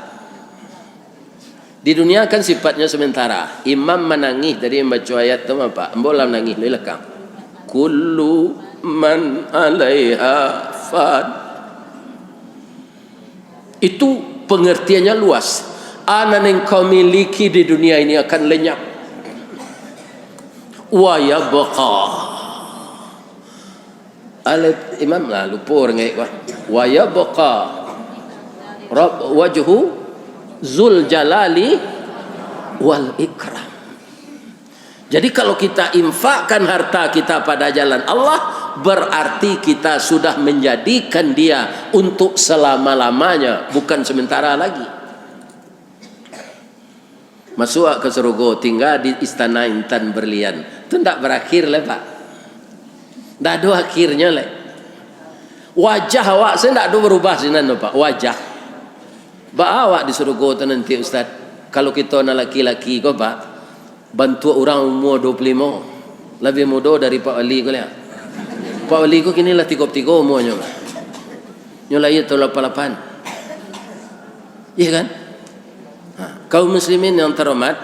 Di dunia kan sifatnya sementara. Imam menangis dari membaca ayat itu apa? Mbolam nangis lelakang. Kullu man 'alaiha fan. Itu pengertiannya luas. Anan yang kau miliki di dunia ini akan lenyap. Wa yabqa. Alif Imam lah lupa orang ayat wa yabqa Rabb wajhu Zul Jalali wal Ikram. Jadi kalau kita infakkan harta kita pada jalan Allah, berarti kita sudah menjadikan dia untuk selama-lamanya, bukan sementara lagi. Masuk ke surga, tinggal di istana intan berlian, itu tidak berakhir le Pak. Tidak ada akhirnya le. Wajah awak saya tidak ada berubah sinan Pak, wajah. Awak di surga itu nanti Ustaz, kalau kita nak laki-laki kau Pak, bantu orang umur 25 lebih muda dari Pak Wali kau lihat. Pak Wali kau kini lah 33 umurnya. Nyolai itu 88. Iya kan? Kaum muslimin yang terhormat,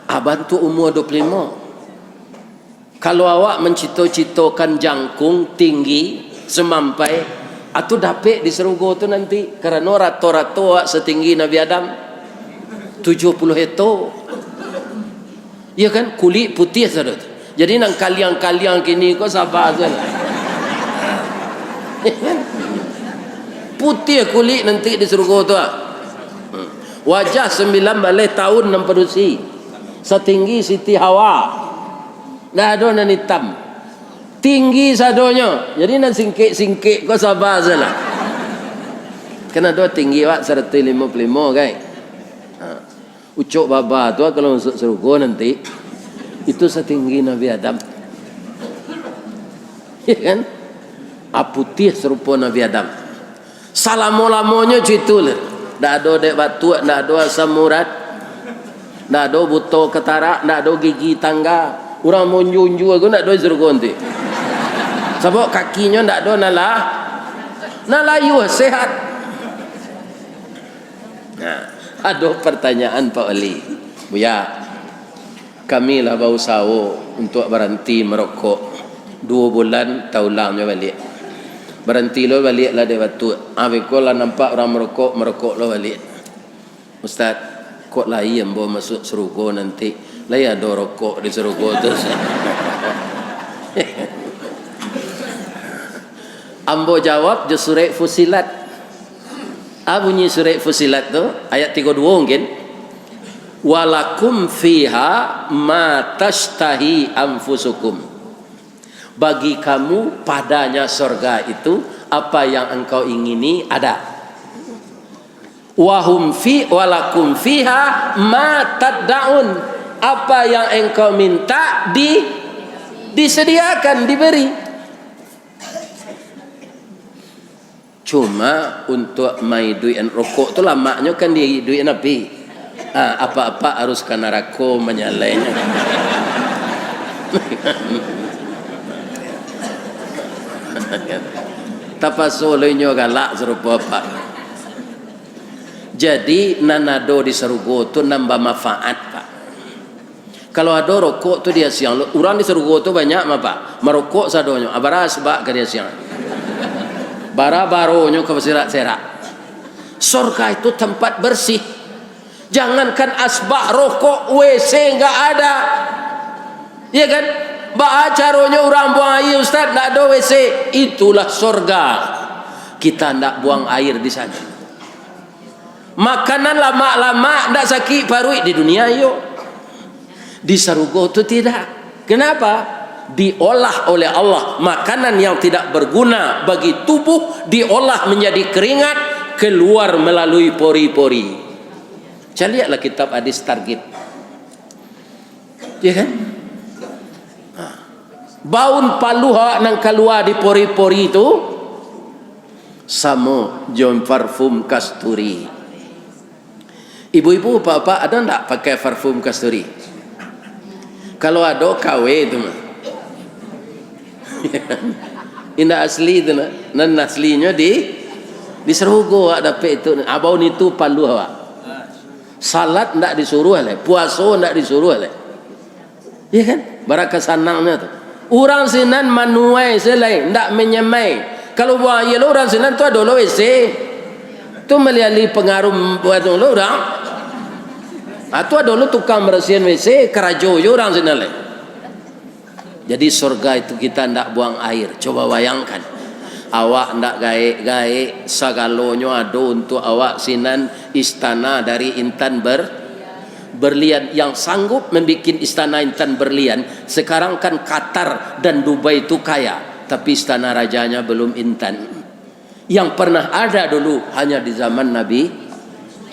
bantu umur 25. Kalau awak mencito-citokan jangkung tinggi semampai, atau dapat di surga tu nanti, karena rato-rato setinggi Nabi Adam 70 hektar. Ya kan, kulit putih saudara. Jadi nang kaliang-kaliang kini kau sabar saja. Putih kulit nanti di surga tu. Wajah 9 tahun memproduksi setinggi Siti Hawa. Dah ada nan hitam. Tinggi sadonya. Jadi nan singkik kau sabar saja. Kena dua tinggi Pak 155 guys. Ucuk baba tu kalau masuk surga nanti itu setinggi Nabi Adam. Ya kan? Putih serupa Nabi Adam. Salamo-lamonya situ lah. Tak ada dek batu, tak ada asam urat, tak ada buto ketara, tak ada gigi tangga. Orang munju-unju aku tak ada surga nanti. Sebab kakinya tak ada nalayu sehat. Nah, ada pertanyaan Pak Wali. Buya, kami lah bau sawo untuk berhenti merokok 2 bulan taulangnya balik. Berhenti lo balik lah dia batu. Abiko lah nampak orang merokok lo balik. Ustaz, kok lain bawa masuk surga nanti? Lain ada rokok di surga tu. Ambo jawab je surah Fusilat. Bunyi surah Fusilat tu ayat 32 mungkin. Walakum fiha ma tashtahi anfusukum. Bagi kamu padanya surga itu apa yang engkau ingini ada. Walakum fiha ma tad'un. Apa yang engkau minta disediakan, diberi. Cuma untuk mai duit rokok tu lamaknya kan di duit Nabi. Apa-apa harus kena rako menyalainya. Tapasolonya galak serupa apa. Jadi nanado di surga tu nambah manfaat Pak. Kalau ada rokok tu dia siang, orang di surga tu banyak apa? Merokok sadonya, abara sebab ke dia siang. Bara baronyo ke serak-serak. Surga itu tempat bersih. Jangankan asbak rokok, WC enggak ada. Iya kan? Caranya orang buang air Ustaz, tak ada WC. Itulah surga. Kita tak buang air di sana. Makanan lama-lama tak sakit parut di dunia yo. Di surga itu tidak. Kenapa? Diolah oleh Allah. Makanan yang tidak berguna bagi tubuh diolah menjadi keringat, keluar melalui pori-pori. Saya lihatlah kitab hadis targhib. Ya kan? Baun paluha nang keluar di pori-pori itu sama jom parfum kasturi. Ibu-ibu bapak ada tak pakai parfum kasturi? Kalau ada KW itu mah. Indah asli itu nan aslinya di Serogo ada pe itu abau itu palu awak. Salat ndak disuruh le, puasa ndak disuruh le. Iya kan? Barakah sanangnya tu. Orang sinan manuai selai ndak menyemai. Kalau buat ya orang sinan tu ada lo WC. Tu meliali pengaruh buat lo orang. Atau ada lo tukang bersihin WC kerajo yo orang sinan le. Jadi surga itu kita ndak buang air. Coba bayangkan. Awak ndak gaek-gaek sagalonyo ada untuk awak sinan istana dari intan berlian yang sanggup membuat istana intan berlian. Sekarang kan Qatar dan Dubai itu kaya, tapi istana rajanya belum intan. Yang pernah ada dulu hanya di zaman Nabi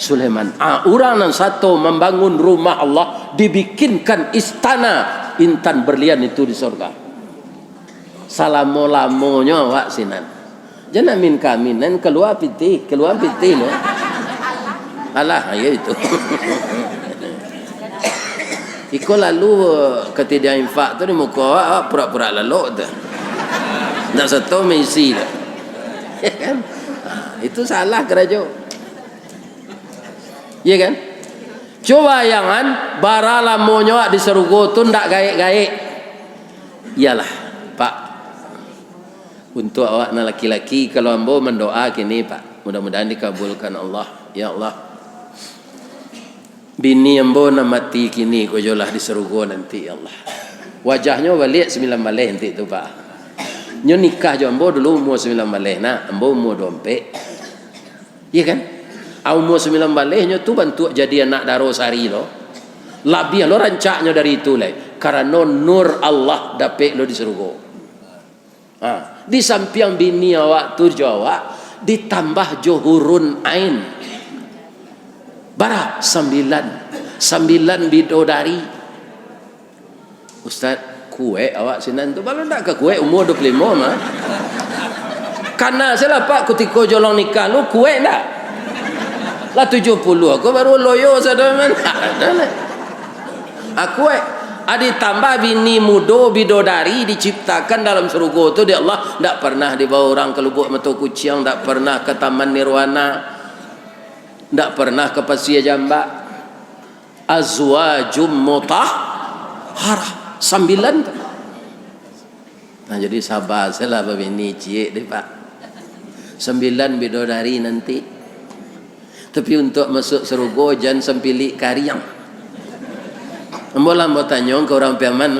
Sulaiman. Orang yang satu membangun rumah Allah, dibikinkan istana intan berlian itu di surga. Salamo-lamonya awak sinan. Jangan min kaminan keluar piti loh. Alah, ya itu. Iko lalu ketika infak tu di muka awak pura-pura lalu tu. Tak satu misi tu. Itu salah kerajo. Ya kan? Coba jangan bara lamonyo di Serogo tu ndak gaek-gaek. Iyalah, Pak. Untuk awak na laki-laki kalau ambo mendoa kini Pak, mudah-mudahan dikabulkan Allah. Ya Allah. Bini ambo na mati kini kojolah di Serogo nanti ya Allah. Wajahnya balik 9 malih nanti tu Pak. Nyo nikah jo ambo dulu umur 9 malih na, ambo umur 24. Iya kan? Umur 9 balehnya tu bantu jadi anak darosari lo. Labih lo rancaknya dari itu le. Karena nur Allah dapat lo di Serogo. Di samping bini awak tu Jawa ditambah johurun ain. Bara 9 bidodari. Ustaz, kue awak sinan tu kalau ndak ke kue umur 25 mah. Karena saya Pak ketika jolong nikah lu kue ndak? Lah 70 aku baru loyo sadaman. Aku ditambah bini muda bidodari diciptakan dalam Serogo tu dia Allah ndak pernah dibawa orang ke lubuk mata kucing, ndak pernah ke taman nirwana, ndak pernah ke Pasia Jamba. Azwajum mutahharah 9. Nah jadi sabar salah bini cie deh Pak. 9 bidodari nanti. Tapi untuk masuk Serogo jangan sempili kariang. Ambolah mau tanya ke orang Piaman.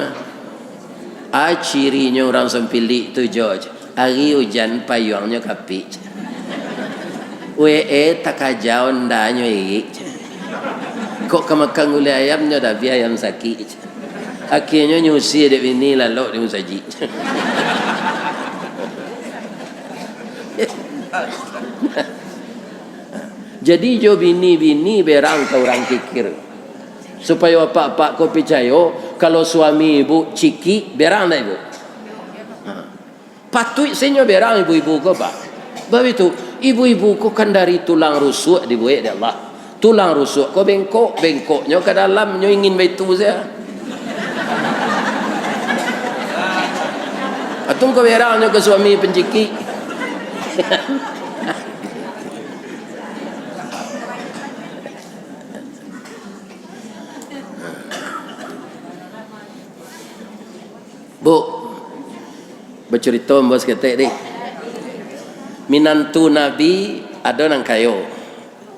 Cirinya orang sempili tu George. Hari hujan payungnya kapi. Takajau ndanya iri. Kok kemakan gulai ayamnya dah biar ayam sakit. Akhirnya nyusi dek ini lalu dia saji. Jadi jo bini-bini berang ke orang kikir. Supaya pak-pak kau percaya kalau suami ibu ciki berang dah ibu. Patut senyo berang ibu-ibu kau Pak. Sebab itu ibu-ibu kau kan dari tulang rusuk dibuat dia Allah. Tulang rusuk kau bengkoknya ke dalamnya ingin begitu saja. Atung kau berangnya ke suami penciki. Bu, bercerita bos ketek deh. Minantu Nabi ada nang kayo.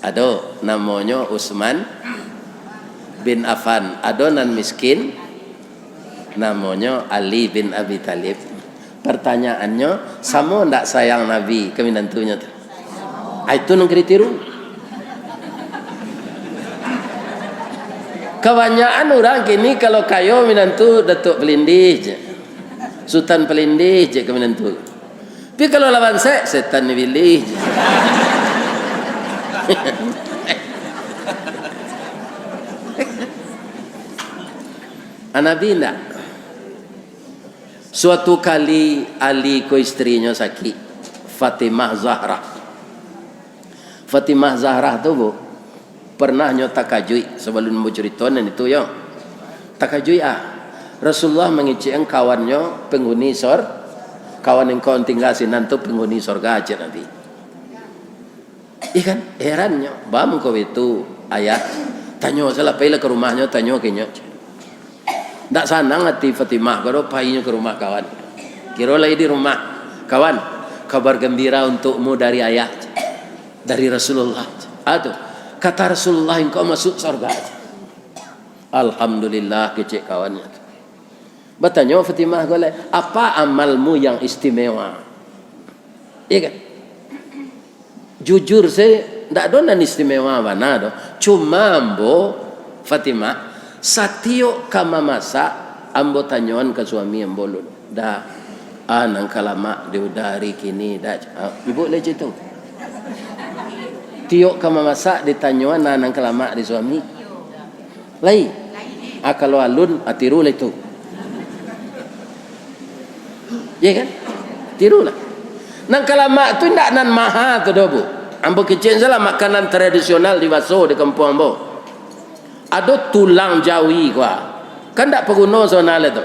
Ada namanya Utsman bin Affan. Ada nan miskin namanya Ali bin Abi Thalib. Pertanyaannya, sama ndak sayang Nabi ke minantunya tu? Itu nang kriteria. Kebanyakan orang kini kalau kayo minantu Datuk Pelindih je. Sultan Pelindih je ke minantu. Tapi kalau lawan saya, setan ni pilih je. Nabi enggak. Suatu kali Ali ko istrinya sakit, Fatimah Zahra. Fatimah Zahra tu bu pernah nyo takajui sebelum mau cerita itu ya. Takajui Rasulullah mengicen kawannya penghuni kawan yang kau tinggal sinan tu penghuni surga aja nanti. Ikan herannya, bam kau itu ayat. Tanya salah payah ke rumahnya, tanya kenya. Tak sanang hati Fatimah kalau payahnya ke rumah kawan. Kira lagi di rumah kawan. Kabar gembira untukmu dari ayah, dari Rasulullah. Aduh, kata Rasulullah engkau masuk surga. Alhamdulillah kecek kawannya. Bertanya Fatimah golek, apa amalmu yang istimewa? Iya kan? Jujur saya tak ada nan istimewa mana do. Cuma ambo Fatimah satio kama masak ambo tanyoan ke suami ambo lu. Dah nang kalama diudari kini dah. Ibu le tu. Tio kama masak ditanyoan nang kalama di suami. Lai. Kalau alun atiru le tu. Ya kan? Tirulah. Nang kalama tu ndak nan maha tu dah bu. Ambo kecil salah makanan tradisional di Baso di kampung ambo. Ada tulang jawi kuah. Kan ndak perguna soalnya tu.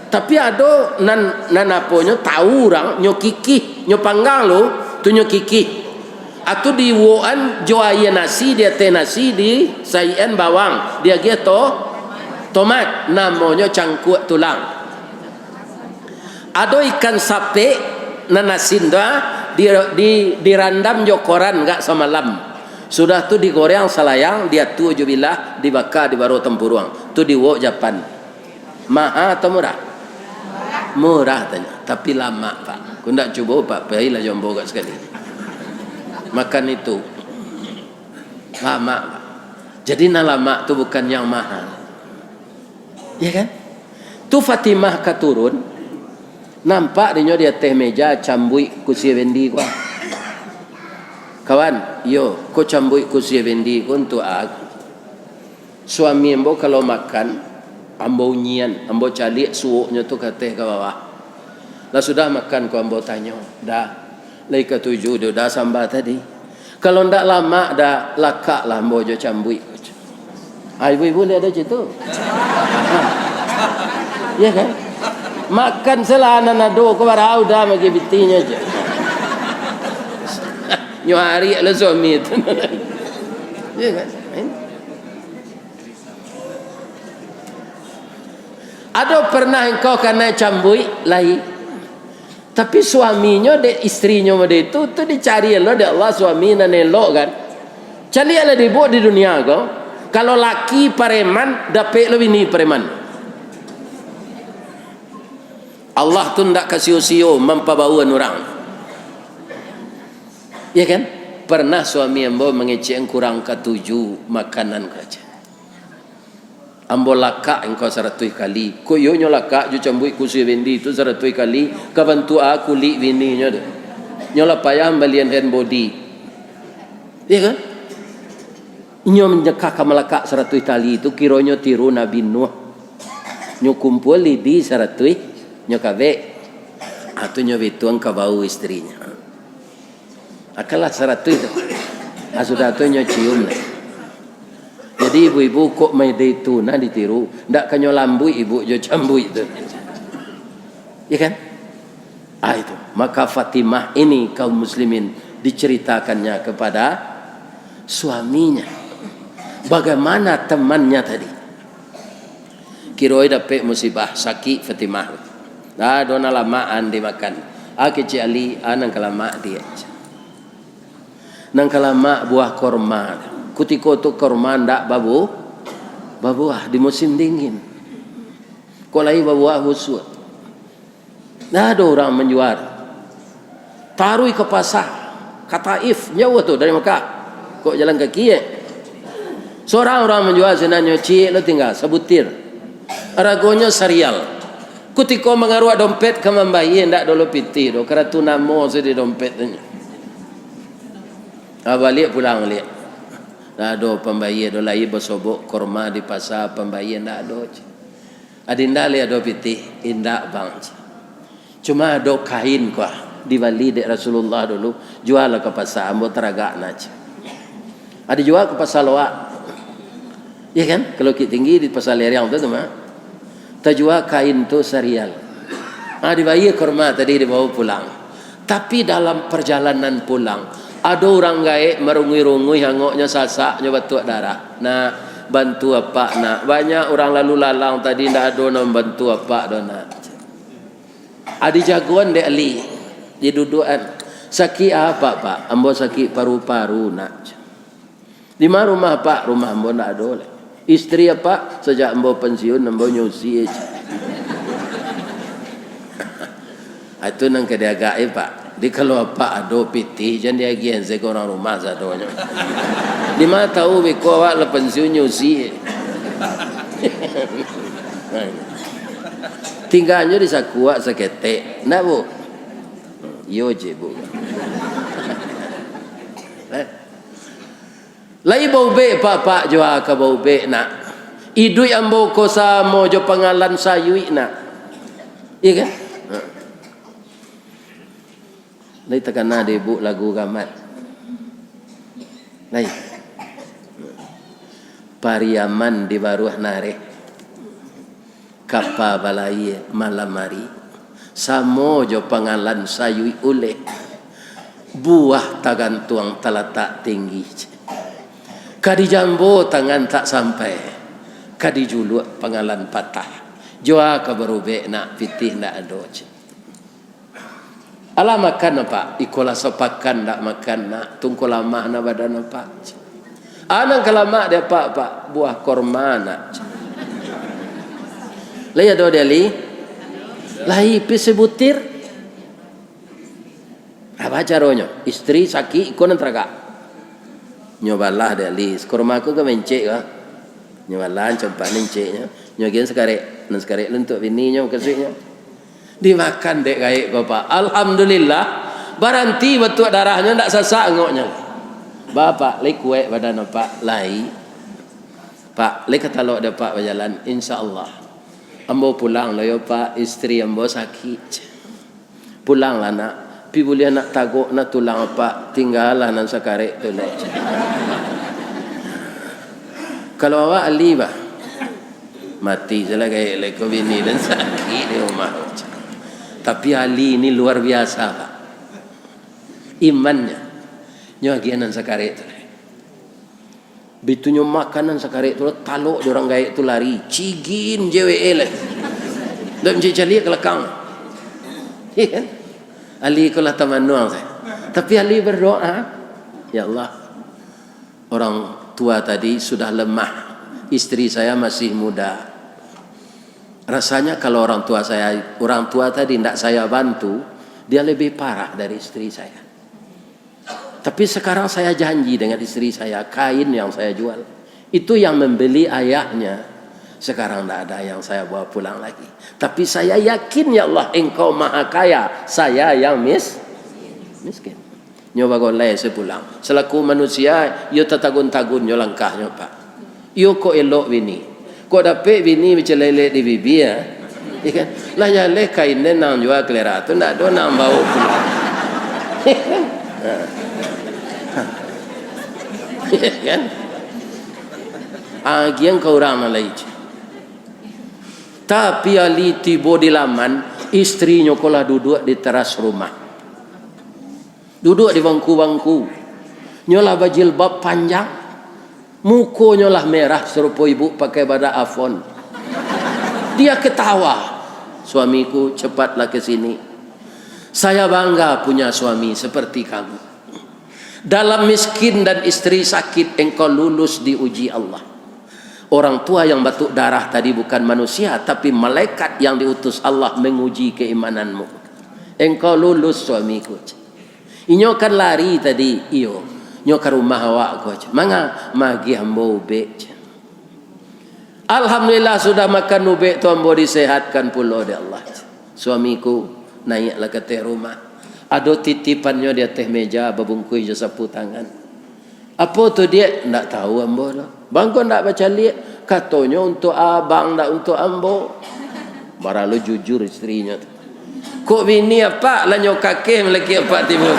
Tapi ada nan aponyo tahu orang nyo kikih nyo panggang lo tu nyo kikih. Atau di woan joaya nasi dia teh nasi di saien bawang dia gitu tomat namanya cangkuk tulang. Ada ikan sape nanasin dah dirandam jo koran enggak semalam. Sudah tu digoreng salayang dia tu jubilah dibakar di baru tempurung. Tu di wok Japan. Mahal atau murah? Murah tanya, tapi lama Pak. Ku ndak cuba Pak, baiklah jombo gak sekali. Makan itu lama Pak. Jadi lama tu bukan yang mahal. Ya kan? Tu Fatimah katurun nampak dia teh meja cambui kursi bendi kuah. Kawan, yo, ko cambui kursi bendi untuk aku. Suami ambo kalau makan, ambo nyian, ambo calik suuknya tu ke teh ke bawah. Lah sudah makan ko ambo tanya, dah. Lai ketujuh dia dah sambal tadi. Kalau ndak lama dah lakak lah ambo jo cambui. Ibu-ibu lihat ada situ. Ya kan? Makan selana nado ko barau dah bagi bitinya je. Nyo hari ala suami tu. Ya kan? Ada pernah engkau kena cambui lai. Tapi suaminya de istrinya mode itu tu dicari Allah de Allah suami nan elok kan. Cari ala dibuat di dunia kau. Kalau laki preman dapat lebih ni preman. Allah tu ndak kasih usio mempabauan orang. Ya kan? Pernah suami ambo mengecek kurang ketujuh makanan kerja. Ambo lakak engkau 100 kali. Ko yo nyo lakak ju cambui kusi bendi tu 100 kali kabantu aku li bini nyo de. Nyo la payah balian hand body. Ya kan? Nyo menjekak kamalakak 100 kali itu kironyo tiru Nabi Nuh. Nyo kumpul lidi 100 nyo kabe atau nyo bituang kabau istrinya. Akalah 100 itu. Sudah tu nyo cium. Jadi ibu-ibu kok mai itu nah ditiru, ndak kanyo lambui ibu jo cambui itu. Ya kan? Itu. Maka Fatimah ini kaum muslimin diceritakannya kepada suaminya. Bagaimana temannya tadi? Kiroi dapat musibah sakit Fatimah. Dona lamaan dimakan. Kecik Ali nang kelama dia. Nang kelama buah korma. Kutiko tu korma ndak babuah di musim dingin. Kolai babuah husut. Ada orang menjual. Taruh ke pasar. Kata If jauh tu dari Mekah. Kok jalan kaki ya? Seorang orang menjual senanya cik lo tinggal sebutir. Aragonya serial. Kutiko mengaruh dompet ke membayi ndak dulu piti do keratu namo sedi dompetnya. Balik pulang lihat. Dah do pembayi do lai bersobok korma di pasar pembayi ndak do. Adinda lihat do piti indak bang. Cuma do kain kuah di Bali dek Rasulullah dulu jual ke pasar ambo teragak naj. Ada jual ke pasar loak. Ya kan? Kalau kita tinggi di pasar Leriang tu mah. Tajua kain tu serial. Dibayi kurma tadi dibawa pulang. Tapi dalam perjalanan pulang, ada orang gaek merungui-rungui hangoknya sasak nyoba tuak darah. Nah, bantu apa nak? Banyak orang lalu lalang tadi ndak ada nak bantu apa dah nak. Adi jagoan dek ali di dudukan. Sakit apa pak? Ambo sakit paru-paru nak. Di mana rumah pak? Rumah ambo ndak ada leh. Istri apa? Sejak ambo pensiun ambo nyusi aja. Itu nang kedai gaib pak. Di kalau apa ada piti jangan dia gian seorang rumah sadonya. Di mana tahu beko awak le pensiun nyusi. Tinggalnya di sakua sakete. Nak bu? Yo je bu. Lai bau be pak jua ka bau be nak. Idu yang bau kosa mo jo pangalan sayui nak. Iya kan? Lai takana de bu lagu gamat. Lai. Pariaman di baruah nare. Kapa balai malam hari. Samo jo pangalan sayui ule. Buah tagantuang talatak tinggi. Kadi jambo tangan tak sampai. Kadi juluk pangalan patah. Jua ka berube nak pitih nak adoc. Alah makan apa? Ikola sopakan tak makan nak. Tungku lama na badan apa? Anang kelama dia pak buah korma nak. Lai ada dia li. Lai pisi butir. Apa caranya? Istri sakit ikut nantrak. Nyobalah dia li. Korma aku ke mencek ka. Nyobalah coba menceknya. Nyobain sekarek. Nan sekarek lentuk bininya kasihnya. Dimakan dek gaik bapak. Alhamdulillah. Baranti betul darahnya tak sasak ngoknya. Bapak, lai kuek badan pak, lai. Pak, lai kata lo ada pak berjalan. InsyaAllah. Ambo pulang lah yo pak. Istri ambo sakit. Pulang lah nak. Pi boleh nak taguk nak tulang pak. Tinggal lah nan sakarek tu lai. Kalau awak ali bah. Mati salah gaik lai ko bini dan sakit di rumah. Tapi Ali ini luar biasa pak. Imannya. Nyagianan sakarek tu. Bitunya makanan sakarek tu taluk orang gaik tu lari. Cigin JWL. Dan mencari kelakang. Iya kan? Ali kulah tamannuang saya. Tapi Ali berdoa. Ya Allah. Orang tua tadi sudah lemah. Istri saya masih muda. Rasanya kalau orang tua tadi tidak saya bantu, dia lebih parah dari istri saya. Tapi sekarang saya janji dengan istri saya, kain yang saya jual, itu yang membeli ayahnya. Sekarang tidak ada yang saya bawa pulang lagi. Tapi saya yakin ya Allah, engkau maha kaya, saya yang miskin. Nyoba golai sepulang. Selaku manusia, yo tatagun-tagun yo langkahnya pak. Yo ko elok bini. Kau dapat bini macam lele di bibi ya, ikan. Lah nyale kainnya nang jual kelera tu, ndak ada nang bau pulang. Kan? Agian kau orang malai. Tapi Ali tiba di laman, istrinya kolah duduk di teras rumah. Duduk di bangku-bangku. Nyolah bajilbab panjang. Mukonya lah merah serupa ibu pakai bada afon. Dia ketawa. Suamiku cepatlah ke sini. Saya bangga punya suami seperti kamu. Dalam miskin dan istri sakit engkau lulus diuji Allah. Orang tua yang batuk darah tadi bukan manusia tapi malaikat yang diutus Allah menguji keimananmu. Engkau lulus suamiku. Inyo kan lari tadi iyo. Nyo ke rumah awak ko. Manga magi ambo ube. Alhamdulillah sudah makan ube tu ambo disehatkan pula oleh Allah. Suamiku naiklah ke teh rumah. Ada titipannya di atas meja berbungkus je sapu tangan. Apa tu dia? Tak tahu ambo lah. Bang kau tak baca lihat. Katanya untuk abang tak untuk ambo. Baralu jujur istrinya tu. Kok bini apa lah nyok kakek melaki apa tiba.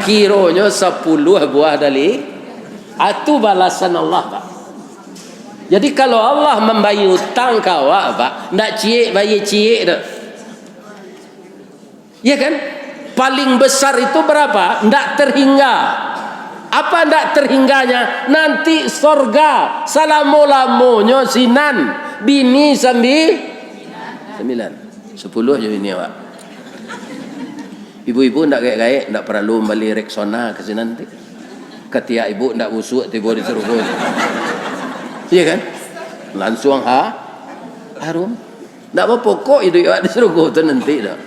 Kironya 10 buah dari itu balasan Allah, Pak. Jadi kalau Allah membayar hutang kau, Pak, ndak cie bayar cie dah. Ya kan? Paling besar itu berapa? Ndak terhingga. Apa ndak terhingganya? Nanti sorga salamu-lamunya sinan bini 9 10 je ini, Pak. Ibu-ibu ndak gaek-gaek, ndak perlu beli Rexona ke sini nanti. Ketika ibu ndak busuk tiba disuruh. Iya kan? Langsung harum. Ndak apa pokok itu ya disuruh tu nanti dah.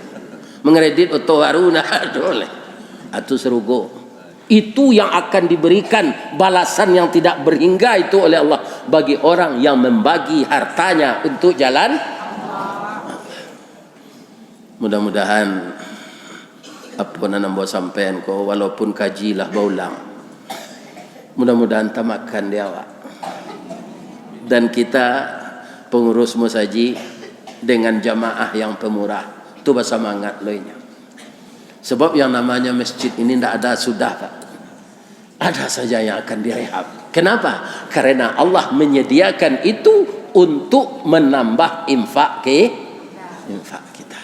Mengredit oto baru nah boleh. Atu serugo. Itu yang akan diberikan balasan yang tidak berhingga itu oleh Allah bagi orang yang membagi hartanya untuk jalan. Mudah-mudahan apa nak buat sampean ko walaupun kajilah baulang. Mudah-mudahan tamakan dia, Pak. Dan kita pengurus musaji dengan jamaah yang pemurah itu bersemangat loinya. Sebab yang namanya masjid ini tidak ada sudah, Pak. Ada saja yang akan direhab. Kenapa? Karena Allah menyediakan itu untuk menambah infak kita.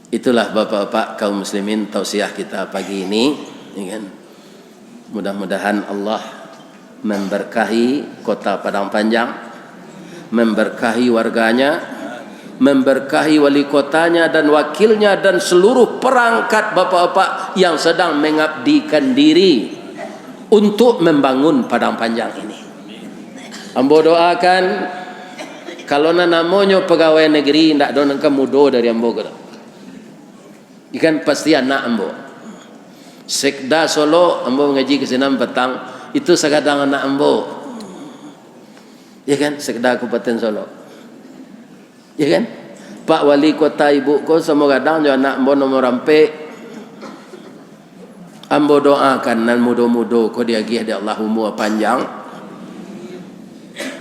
Itulah Bapak-bapak kaum muslimin tausiah kita pagi ini, ya kan? Mudah-mudahan Allah memberkahi kota Padang Panjang, memberkahi warganya, memberkahi wali kotanya dan wakilnya dan seluruh perangkat bapak-bapak yang sedang mengabdikan diri untuk membangun Padang Panjang ini. Ambo doakan kalau namanya pegawai negeri ndak ada nang mudo dari ambo ke. Ikan pasti anak ambo. Sekda Solo ambo ngaji ke senam petang itu sekadang anak ambo. Ya kan, Sekda Kabupaten Solo. Ya kan? Pak Wali Kota ibu ko semua kadang jo anak ambo nomor rampe. Ambo doakan nan mudo-mudo ko dia gih dia Allah umur panjang.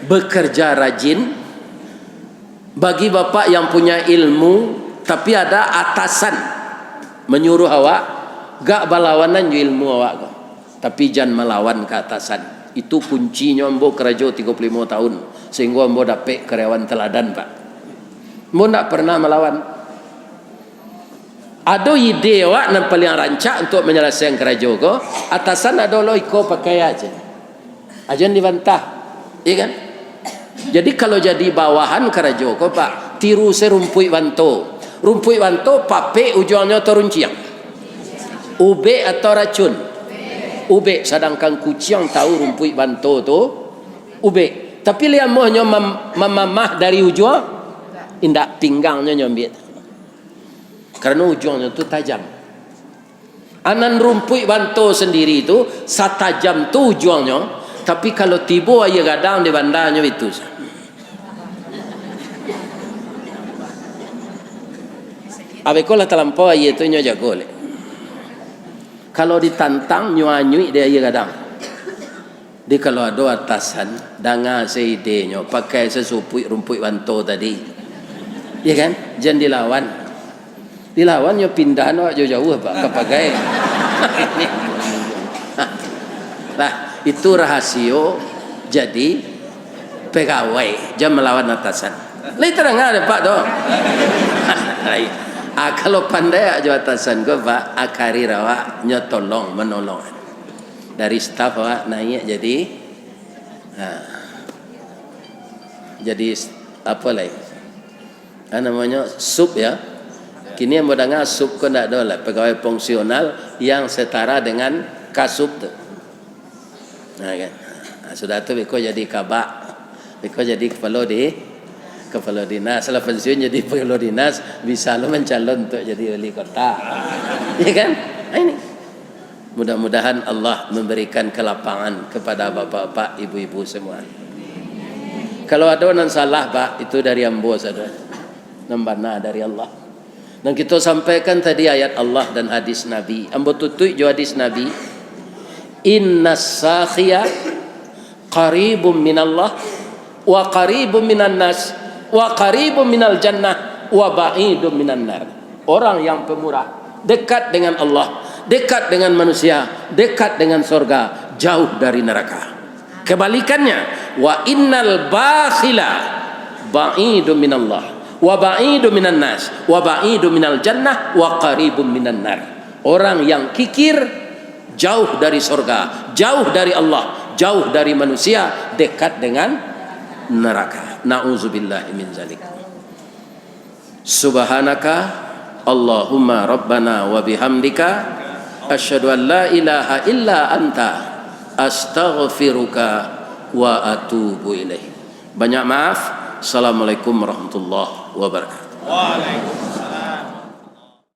Bekerja rajin. Bagi bapak yang punya ilmu tapi ada atasan menyuruh awak gak berlawanan jo ilmu awak ko. Tapi jangan melawan ke atasan. Itu kuncinya ambo kerja 35 tahun sehingga ambo dapat karyawan teladan, Pak. Ambo tak pernah melawan. Ada ide awak yang paling rancak untuk menyelesaikan kerja ko, atasan ada lo iko pakai aja. Ajan dibantah. Iya kan? Jadi kalau jadi bawahan kerja ko, Pak, tiru serumpui banto. Rumpui banto pape ujungnya terunciang. Ube atau racun? Ube, sedangkan kucing tahu rumpui banto tu ube. Tapi lihat mohnya mamah dari ujung indak pinggangnya nyombit. Karena ujungnya tu tajam. Anan rumpui banto sendiri itu satajam tu ujungnya, tapi kalau tibo aja gadang di bandanya itu. Abekola terlampau aja itu nyo jago le. Kalau ditantang nyuanyui dia aja gadang. Di kalau ada atasan danga seidenya pakai sesupui rumput banto tadi. Ya kan? Jangan dilawan. Dilawan yo pindah no jauh-jauh Pak kepagai. Nah, itu rahasia jadi pegawai jangan melawan atasan. Lai terang ada Pak do. Kalau pandai aja atasan gue Pak akari rawa nyotolong menolong dari staf Pak naik jadi apa lagi namanya sub ya. Kini yang modalnya sub kau tidak ada lah pegawai fungsional yang setara dengan kasub tu. Nah kan, sudah tu beko jadi kabak, beko jadi kepala dinas, setelah pensiun jadi kepala dinas bisa lo mencalon untuk jadi wali kota, ya kan? Nah, ini mudah-mudahan Allah memberikan kelapangan kepada bapak-bapak, ibu-ibu semua. Kalau ada yang salah Pak itu dari ambo saja, nambana dari Allah. Dan kita sampaikan tadi ayat Allah dan hadis Nabi. Ambo tutui jo hadis Nabi. Innas sakhiya qaribum minallah wa qaribum minan nas wa qaribum minal jannah wa ba'idum minan nar. Orang yang pemurah dekat dengan Allah dekat dengan manusia, dekat dengan surga, jauh dari neraka. Kebalikannya, wa innal bakhila ba'idun minallah wa ba'idun minan nas wa ba'idun minal jannah wa qaribun minan nar. Orang yang kikir jauh dari surga, jauh dari Allah, jauh dari manusia, dekat dengan neraka. Na'udzubillahi min zalik. Subhanaka Allahumma rabbana wa bihamdika asyhadu an la ilaha illa anta astaghfiruka wa atubu ilaih. Banyak maaf. Assalamualaikum warahmatullahi wabarakatuh. Waalaikumsalam.